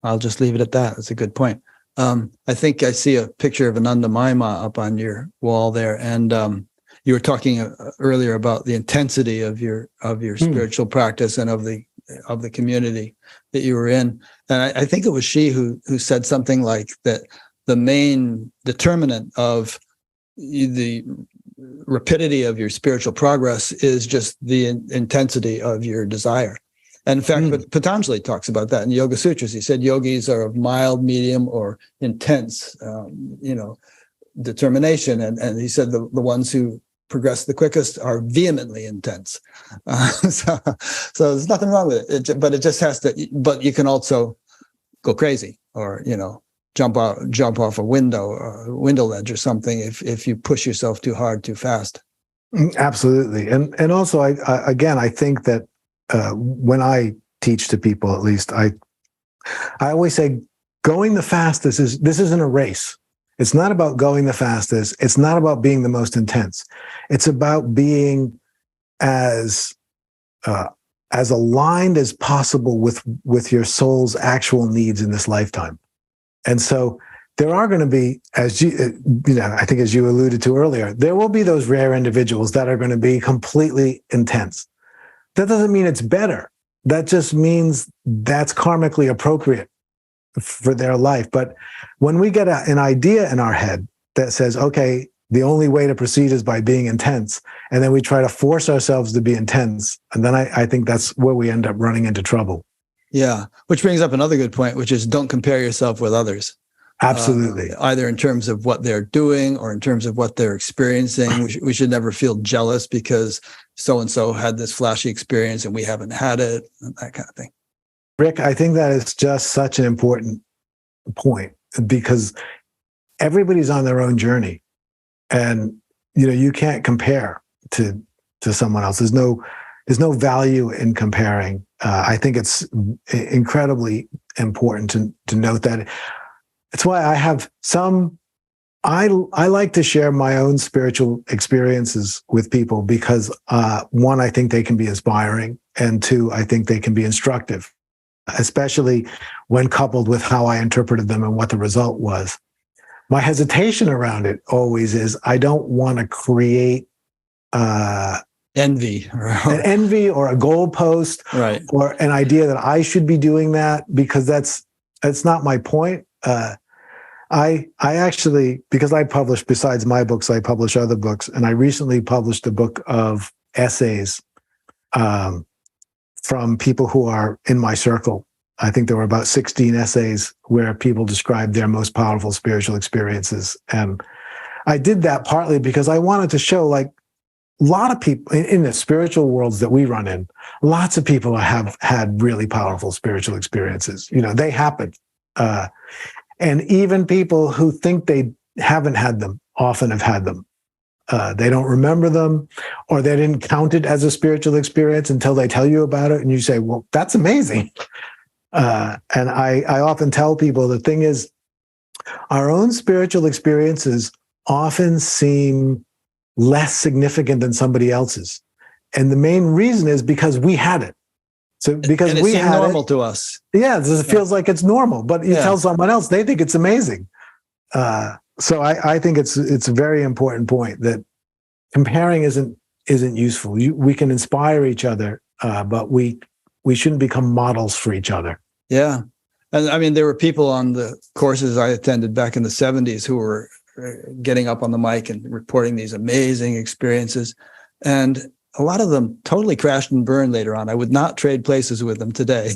I'll just leave it at that. That's a good point. I think I see a picture of Ananda Mayama up on your wall there. And you were talking earlier about the intensity of your spiritual practice and of the community that you were in. And I think it was she who said something like that the main determinant of the rapidity of your spiritual progress is just the intensity of your desire. And in fact, Patanjali talks about that in the Yoga Sutras. He said yogis are of mild, medium, or intense, determination. And he said the ones who progress the quickest are vehemently intense. So there's nothing wrong with it. But it just has to. But you can also go crazy, or jump off a window ledge or something if you push yourself too hard, too fast. Absolutely, and also I think that when I teach to people, at least I always say, going the fastest this isn't a race. It's not about going the fastest. It's not about being the most intense. It's about being as aligned as possible with your soul's actual needs in this lifetime. And so there are going to be, as I think as you alluded to earlier, there will be those rare individuals that are going to be completely intense. That doesn't mean it's better. That just means that's karmically appropriate for their life. But when we get an idea in our head that says, okay, the only way to proceed is by being intense, and then we try to force ourselves to be intense, and then I think that's where we end up running into trouble. Yeah, which brings up another good point, which is don't compare yourself with others. Absolutely. Either in terms of what they're doing or in terms of what they're experiencing. We should never feel jealous because so-and-so had this flashy experience and we haven't had it, and that kind of thing. Rick, I think that is just such an important point because everybody's on their own journey, and you can't compare to someone else. There's no value in comparing. I think it's incredibly important to note that. It's why I have I like to share my own spiritual experiences with people because one, I think they can be inspiring, and two, I think they can be instructive, especially when coupled with how I interpreted them and what the result was. My hesitation around it always is I don't want to create envy, an envy or a goalpost, right? or an idea that I should be doing that, because that's not my point. I actually, because I publish, besides my books, I publish other books, and I recently published a book of essays from people who are in my circle. I think there were about 16 essays where people described their most powerful spiritual experiences. And I did that partly because I wanted to show, like, a lot of people in the spiritual worlds that we run in, lots of people have had really powerful spiritual experiences. You know, they happen. And even people who think they haven't had them often have had them. They don't remember them, or they didn't count it as a spiritual experience until they tell you about it. And you say, well, that's amazing. And I often tell people, the thing is, our own spiritual experiences often seem less significant than somebody else's. And the main reason is because we had it. So because and it we seemed had normal it, to us. yeah, it feels like it's normal. But you tell someone else, they think it's amazing. So I think it's a very important point that comparing isn't useful. We can inspire each other, but we shouldn't become models for each other. Yeah. And I mean, there were people on the courses I attended back in the 70s who were getting up on the mic and reporting these amazing experiences. And a lot of them totally crashed and burned later on. I would not trade places with them today.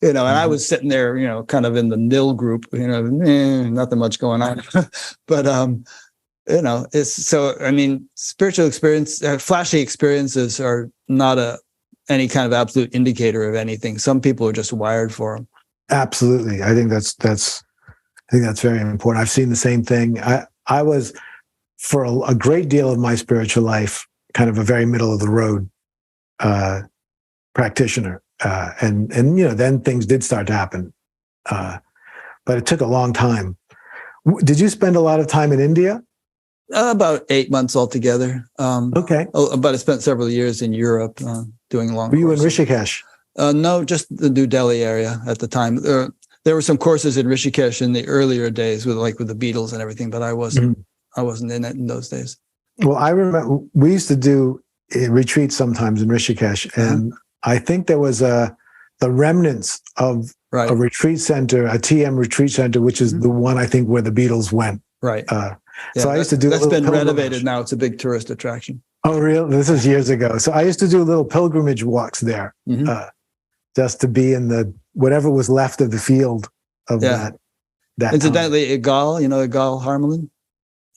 And I was sitting there, kind of in the nil group, nothing much going on. But, it's so, I mean, spiritual experience, flashy experiences are not any kind of absolute indicator of anything. Some people are just wired for them. Absolutely. I think that's very important. I've seen the same thing. I was, for a great deal of my spiritual life, kind of a very middle of the road practitioner. And then things did start to happen. But it took a long time. Did you spend a lot of time in India? About 8 months altogether. Okay. But I spent several years in Europe doing long courses. Were you in Rishikesh? No, just the New Delhi area at the time. There were some courses in Rishikesh in the earlier days with the Beatles and everything, but I wasn't in it in those days. Well, I remember we used to do retreats sometimes in Rishikesh, and I think there was the remnants of a retreat center, a TM retreat center, which is the one, I think, where the Beatles went. Right. So I used to do. That's been renovated now. It's a big tourist attraction. Oh, really? This is years ago. So I used to do little pilgrimage walks there, just to be in the whatever was left of the field of that. Incidentally, Igal, Igal Harmelin.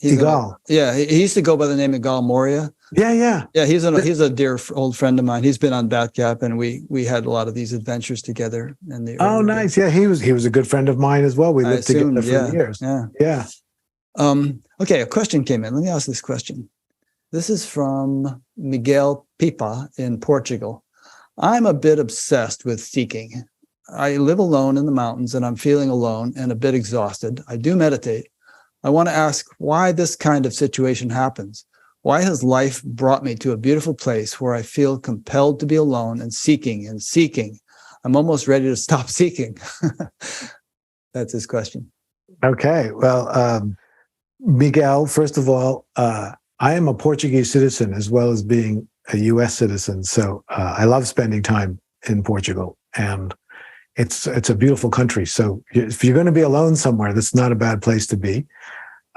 Igal. He used to go by the name Igal Moria. Yeah. He's a dear old friend of mine. He's been on Batgap, and we had a lot of these adventures together. Nice. Yeah, he was a good friend of mine as well. We lived together for years. Yeah. Okay, a question came in. Let me ask this question. This is from Miguel Pipa in Portugal. I'm a bit obsessed with seeking. I live alone in the mountains, and I'm feeling alone and a bit exhausted. I do meditate. I want to ask why this kind of situation happens. Why has life brought me to a beautiful place where I feel compelled to be alone and seeking and seeking? I'm almost ready to stop seeking. That's his question. Okay. Well, Miguel, first of all, I am a Portuguese citizen as well as being a U.S. citizen. So I love spending time in Portugal, and it's a beautiful country. So if you're going to be alone somewhere, that's not a bad place to be.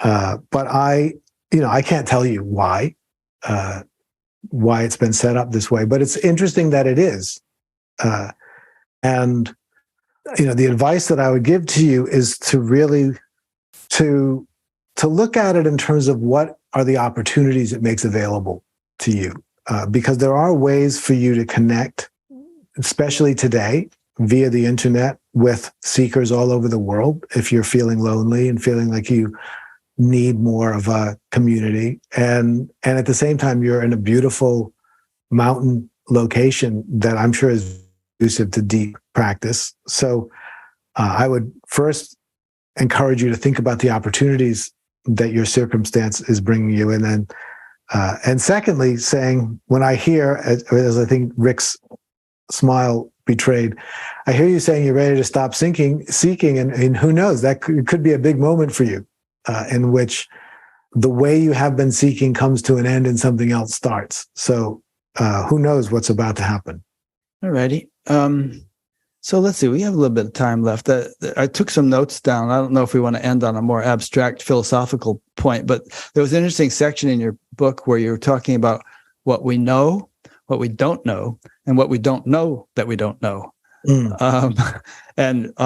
But I can't tell you why it's been set up this way, but it's interesting that it is. And the advice that I would give to you is to really to look at it in terms of what are the opportunities it makes available to you, because there are ways for you to connect, especially today, via the internet with seekers all over the world. If you're feeling lonely and feeling like you need more of a community, and at the same time you're in a beautiful mountain location that I'm sure is conducive to deep practice. So I would first encourage you to think about the opportunities that your circumstance is bringing you, and then and secondly, saying, when I hear, as I think Rick's smile betrayed, I hear you saying you're ready to stop seeking, and who knows, that could be a big moment for you, in which the way you have been seeking comes to an end and something else starts. So who knows what's about to happen? All righty. So let's see. We have a little bit of time left. I took some notes down. I don't know if we want to end on a more abstract philosophical point, but there was an interesting section in your book where you were talking about what we know, what we don't know, and what we don't know that we don't know. And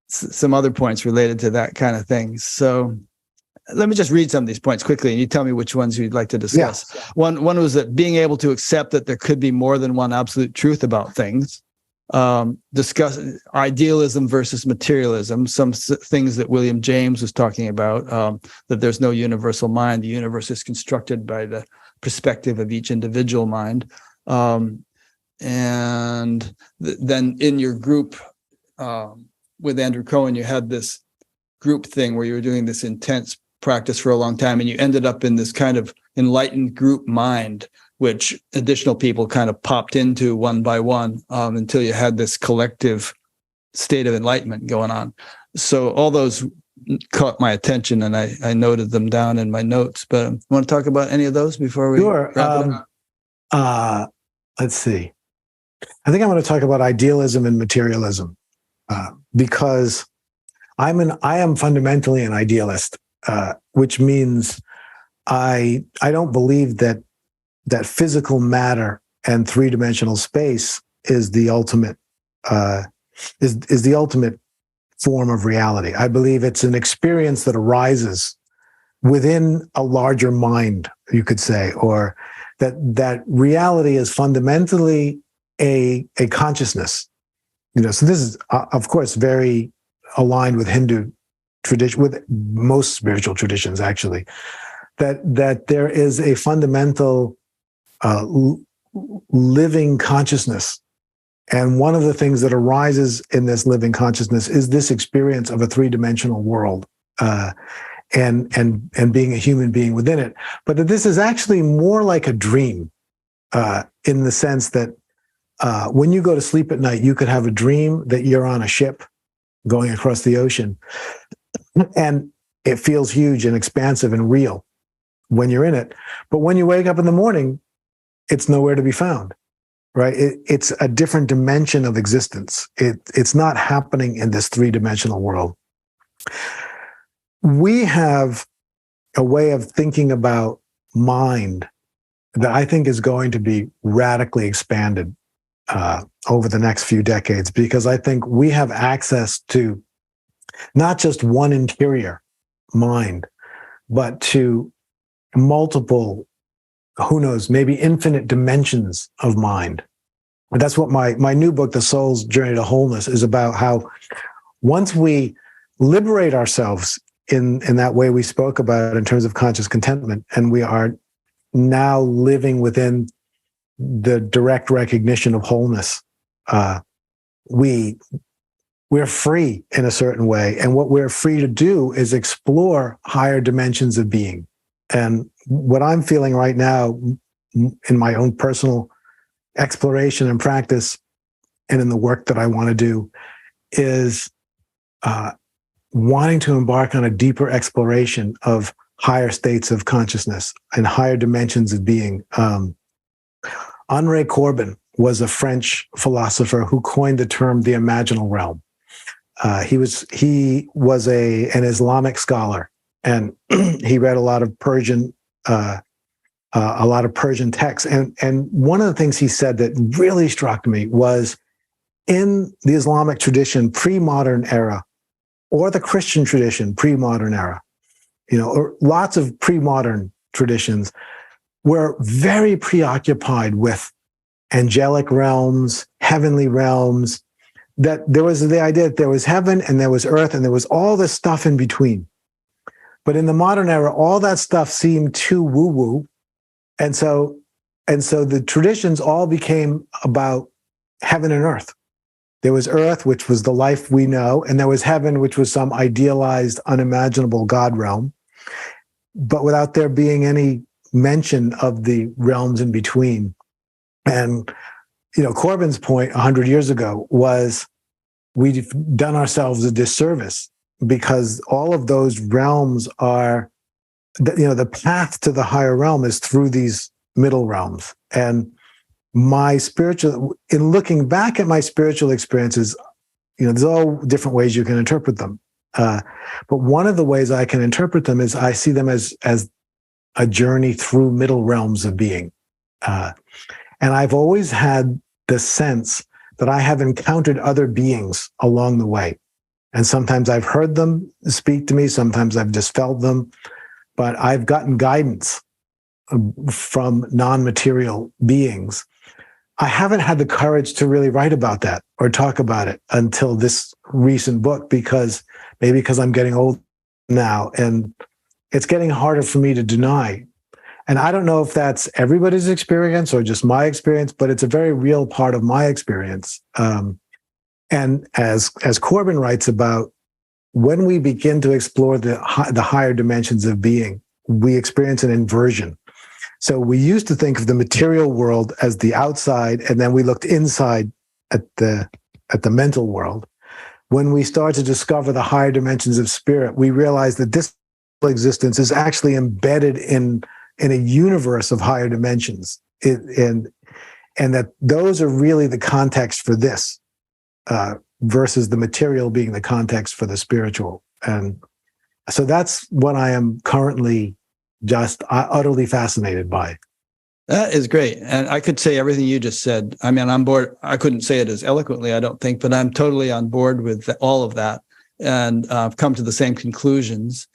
some other points related to that kind of thing. So let me just read some of these points quickly, and you tell me which ones you'd like to discuss. Yeah. One was that being able to accept that there could be more than one absolute truth about things. Discuss idealism versus materialism, some things that William James was talking about, that there's no universal mind. The universe is constructed by the perspective of each individual mind. And then in your group with Andrew Cohen, you had this group thing where you were doing this intense practice for a long time, and you ended up in this kind of enlightened group mind, which additional people kind of popped into one by one until you had this collective state of enlightenment going on. So all those caught my attention, and I noted them down in my notes. But want to talk about any of those before we Sure. wrap it up? Let's see. I think I'm going to talk about idealism and materialism because I am fundamentally an idealist, which means I don't believe that physical matter and three-dimensional space is the ultimate is the ultimate form of reality. I believe it's an experience that arises within a larger mind, you could say, or that reality is fundamentally a consciousness. So this is, of course, very aligned with Hindu tradition, with most spiritual traditions, actually, that there is a fundamental living consciousness. And one of the things that arises in this living consciousness is this experience of a three-dimensional world and being a human being within it. But that this is actually more like a dream in the sense that when you go to sleep at night, you could have a dream that you're on a ship going across the ocean. And it feels huge and expansive and real when you're in it. But when you wake up in the morning, it's nowhere to be found, right? It's a different dimension of existence. It's not happening in this three-dimensional world. We have a way of thinking about mind that I think is going to be radically expanded over the next few decades, because I think we have access to not just one interior mind, but to multiple, who knows, maybe infinite dimensions of mind. And that's what my new book, The Soul's Journey to Wholeness, is about. How once we liberate ourselves in that way we spoke about in terms of conscious contentment, and we are now living within the direct recognition of wholeness, we're free in a certain way. And what we're free to do is explore higher dimensions of being. And what I'm feeling right now in my own personal exploration and practice and in the work that I want to do is wanting to embark on a deeper exploration of higher states of consciousness and higher dimensions of being. André Corbin was a French philosopher who coined the term the imaginal realm. He was an Islamic scholar, and he read a lot of Persian texts. And one of the things he said that really struck me was, in the Islamic tradition, pre-modern era, or the Christian tradition, pre-modern era, or lots of pre-modern traditions were very preoccupied with angelic realms, heavenly realms, that there was the idea that there was heaven and there was earth and there was all this stuff in between. But in the modern era, all that stuff seemed too woo-woo. And so the traditions all became about heaven and earth. There was earth, which was the life we know, and there was heaven, which was some idealized, unimaginable God realm, but without there being any mention of the realms in between. And, Corbin's point 100 years ago was, we've done ourselves a disservice because all of those realms are the path to the higher realm is through these middle realms. And in looking back at my spiritual experiences, there's all different ways you can interpret them. But one of the ways I can interpret them is I see them as a journey through middle realms of being. And I've always had the sense that I have encountered other beings along the way. And sometimes I've heard them speak to me, sometimes I've just felt them, but I've gotten guidance from non-material beings. I haven't had the courage to really write about that or talk about it until this recent book, because I'm getting old now and it's getting harder for me to deny. And I don't know if that's everybody's experience or just my experience, but it's a very real part of my experience. And as Corbin writes about, when we begin to explore the higher dimensions of being, we experience an inversion. So we used to think of the material world as the outside, and then we looked inside at the mental world. When we start to discover the higher dimensions of spirit, we realize that this existence is actually embedded in a universe of higher dimensions, and that those are really the context for this, versus the material being the context for the spiritual. And so that's what I am currently just utterly fascinated by. That is great. And I could say everything you just said. I mean, I'm bored. I couldn't say it as eloquently, I don't think, but I'm totally on board with all of that. And I've come to the same conclusions.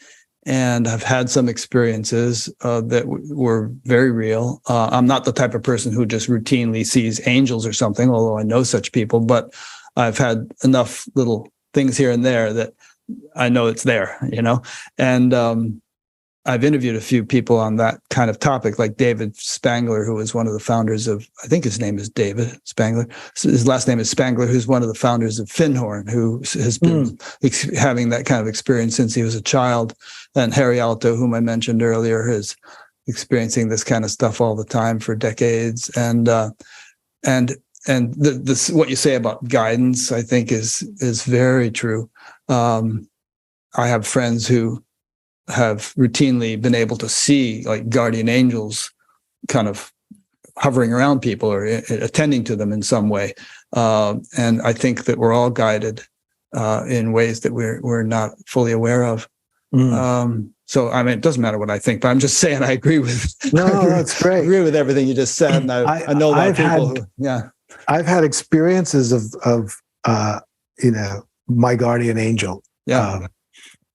And I've had some experiences that were very real. I'm not the type of person who just routinely sees angels or something, although I know such people, but I've had enough little things here and there that I know it's there, And I've interviewed a few people on that kind of topic, like David Spangler, who was one of the founders of, I think his name is David Spangler. His last name is Spangler, who's one of the founders of Findhorn, who has been having that kind of experience since he was a child. And Harry Alto, whom I mentioned earlier, is experiencing this kind of stuff all the time for decades. And this, what you say about guidance, I think is very true. I have friends who have routinely been able to see like guardian angels kind of hovering around people or attending to them in some way. And I think that we're all guided in ways that we're not fully aware of. So, I mean, it doesn't matter what I think, but I'm just saying I agree with. No, that's great. I agree with everything you just said. And I know a lot of people I've had experiences of my guardian angel. Yeah.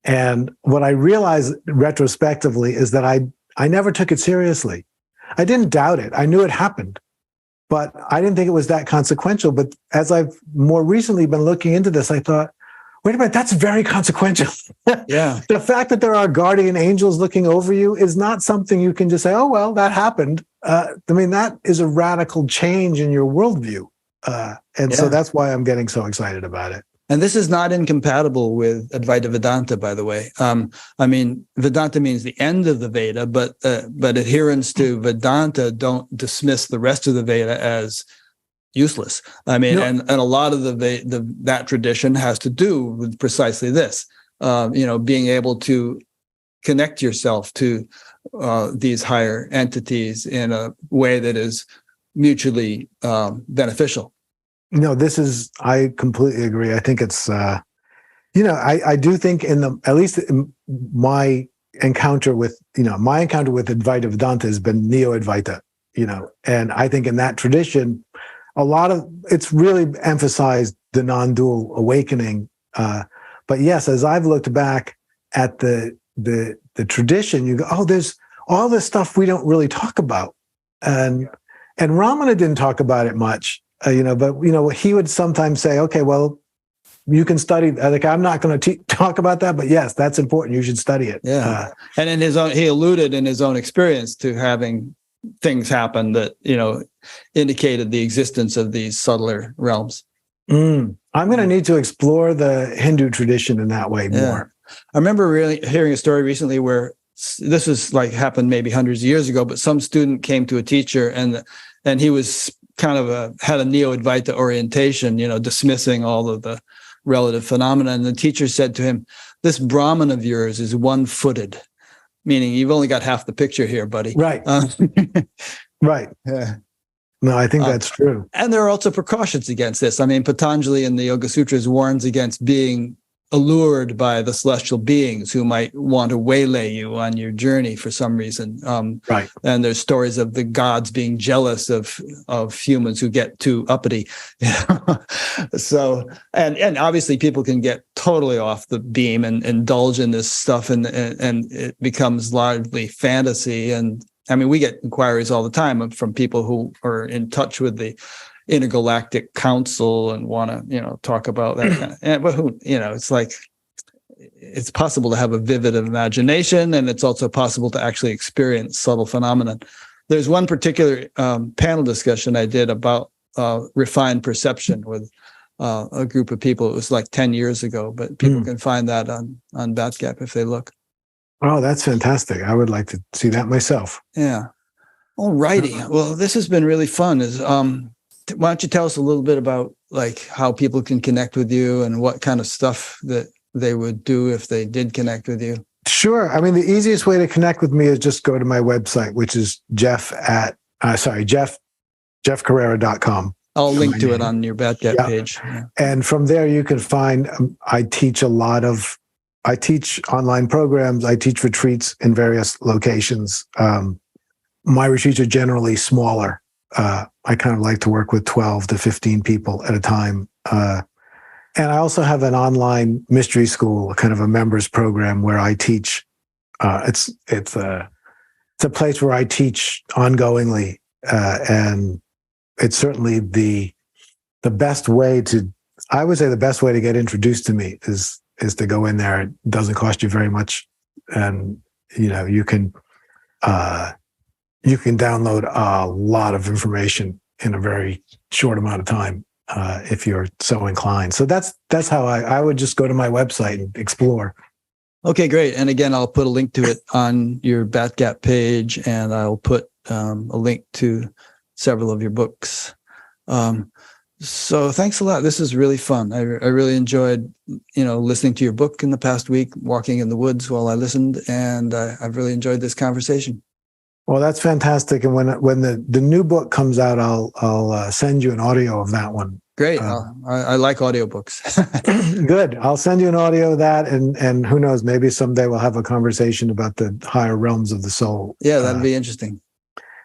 And what I realized retrospectively is that I never took it seriously. I didn't doubt it. I knew it happened, but I didn't think it was that consequential. But as I've more recently been looking into this, I thought, wait a minute, that's very consequential. Yeah. The fact that there are guardian angels looking over you is not something you can just say, oh, well, that happened. I mean, that is a radical change in your worldview. So that's why I'm getting so excited about it. And this is not incompatible with Advaita Vedanta, by the way. I mean, Vedanta means the end of the Veda, but adherents to Vedanta don't dismiss the rest of the Veda as useless. I mean, no. and a lot of that tradition has to do with precisely this. Being able to connect yourself to these higher entities in a way that is mutually beneficial. No, I completely agree. I think it's, I do think at least in my encounter with Advaita Vedanta has been Neo-Advaita, and I think in that tradition, it's really emphasized the non-dual awakening. But yes, as I've looked back at the tradition, you go, oh, there's all this stuff we don't really talk about. And Ramana didn't talk about it much. But he would sometimes say, okay, well, you can study. Like, I'm not going to talk about that, but yes, that's important. You should study it. Yeah. And he alluded in his own experience to having things happen that, indicated the existence of these subtler realms. I'm going to need to explore the Hindu tradition in that way more. I remember really hearing a story recently where this was like happened maybe hundreds of years ago, but some student came to a teacher and he was kind of had a Neo-Advaita orientation, dismissing all of the relative phenomena. And the teacher said to him, "This Brahman of yours is one-footed. meaning you've only got half the picture here, buddy. Right. Right. Yeah. No, I think that's true. And there are also precautions against this. I mean, Patanjali in the Yoga Sutras warns against being allured by the celestial beings who might want to waylay you on your journey for some reason. Right. And there's stories of the gods being jealous of humans who get too uppity. So, and obviously people can get totally off the beam and indulge in this stuff, and it becomes largely fantasy. And I mean, we get inquiries all the time from people who are in touch with the Intergalactic Council and want to, talk about that kind of, but who, it's like, it's possible to have a vivid imagination, and it's also possible to actually experience subtle phenomenon. There's one particular panel discussion I did about refined perception with a group of people. It was like 10 years ago, but people can find that on Batgap if they look. Oh, that's fantastic. I would like to see that myself. Yeah. All righty. Well, this has been really fun. Why don't you tell us a little bit about like how people can connect with you and what kind of stuff that they would do if they did connect with you? Sure. I mean, the easiest way to connect with me is just go to my website, which is jeffcarrera.com. I'll link to it on your Batgap page. Yeah. And from there you can find, I teach online programs. I teach retreats in various locations. My retreats are generally smaller. I kind of like to work with 12 to 15 people at a time. And I also have an online mystery school, kind of a members program where I teach. It's a place where I teach ongoingly, and it's certainly the best way to. I would say the best way to get introduced to me is to go in there. It doesn't cost you very much, and you can download a lot of information in a very short amount of time if you're so inclined. So that's how I would just go to my website and explore. Okay, great. And again, I'll put a link to it on your Batgap page, and I'll put a link to several of your books. So thanks a lot. This is really fun. I really enjoyed, listening to your book in the past week, walking in the woods while I listened, and I've really enjoyed this conversation. Well, that's fantastic. And when the new book comes out, I'll send you an audio of that one. Great. I like audiobooks. Good. I'll send you an audio of that, and who knows, maybe someday we'll have a conversation about the higher realms of the soul. Yeah, that'd be interesting.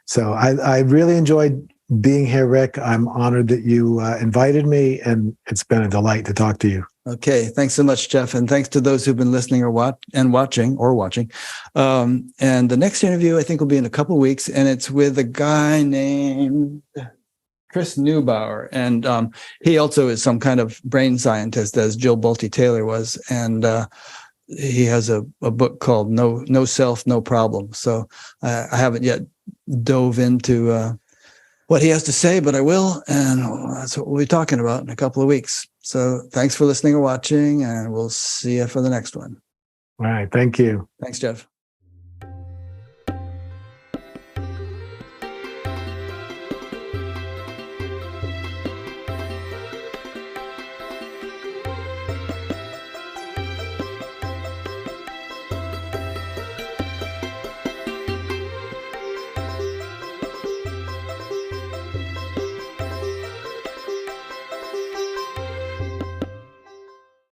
So I really enjoyed being here, Rick. I'm honored that you invited me, and it's been a delight to talk to you. Okay. Thanks so much, Jeff. And thanks to those who've been listening or watching. And the next interview, I think, will be in a couple of weeks. And it's with a guy named Chris Neubauer. And he also is some kind of brain scientist, as Jill Bolte Taylor was. And he has a book called No Self, No Problem. So I haven't yet dove into what he has to say, but I will. And that's what we'll be talking about in a couple of weeks. So thanks for listening or watching, and we'll see you for the next one. All right. Thank you. Thanks, Jeff.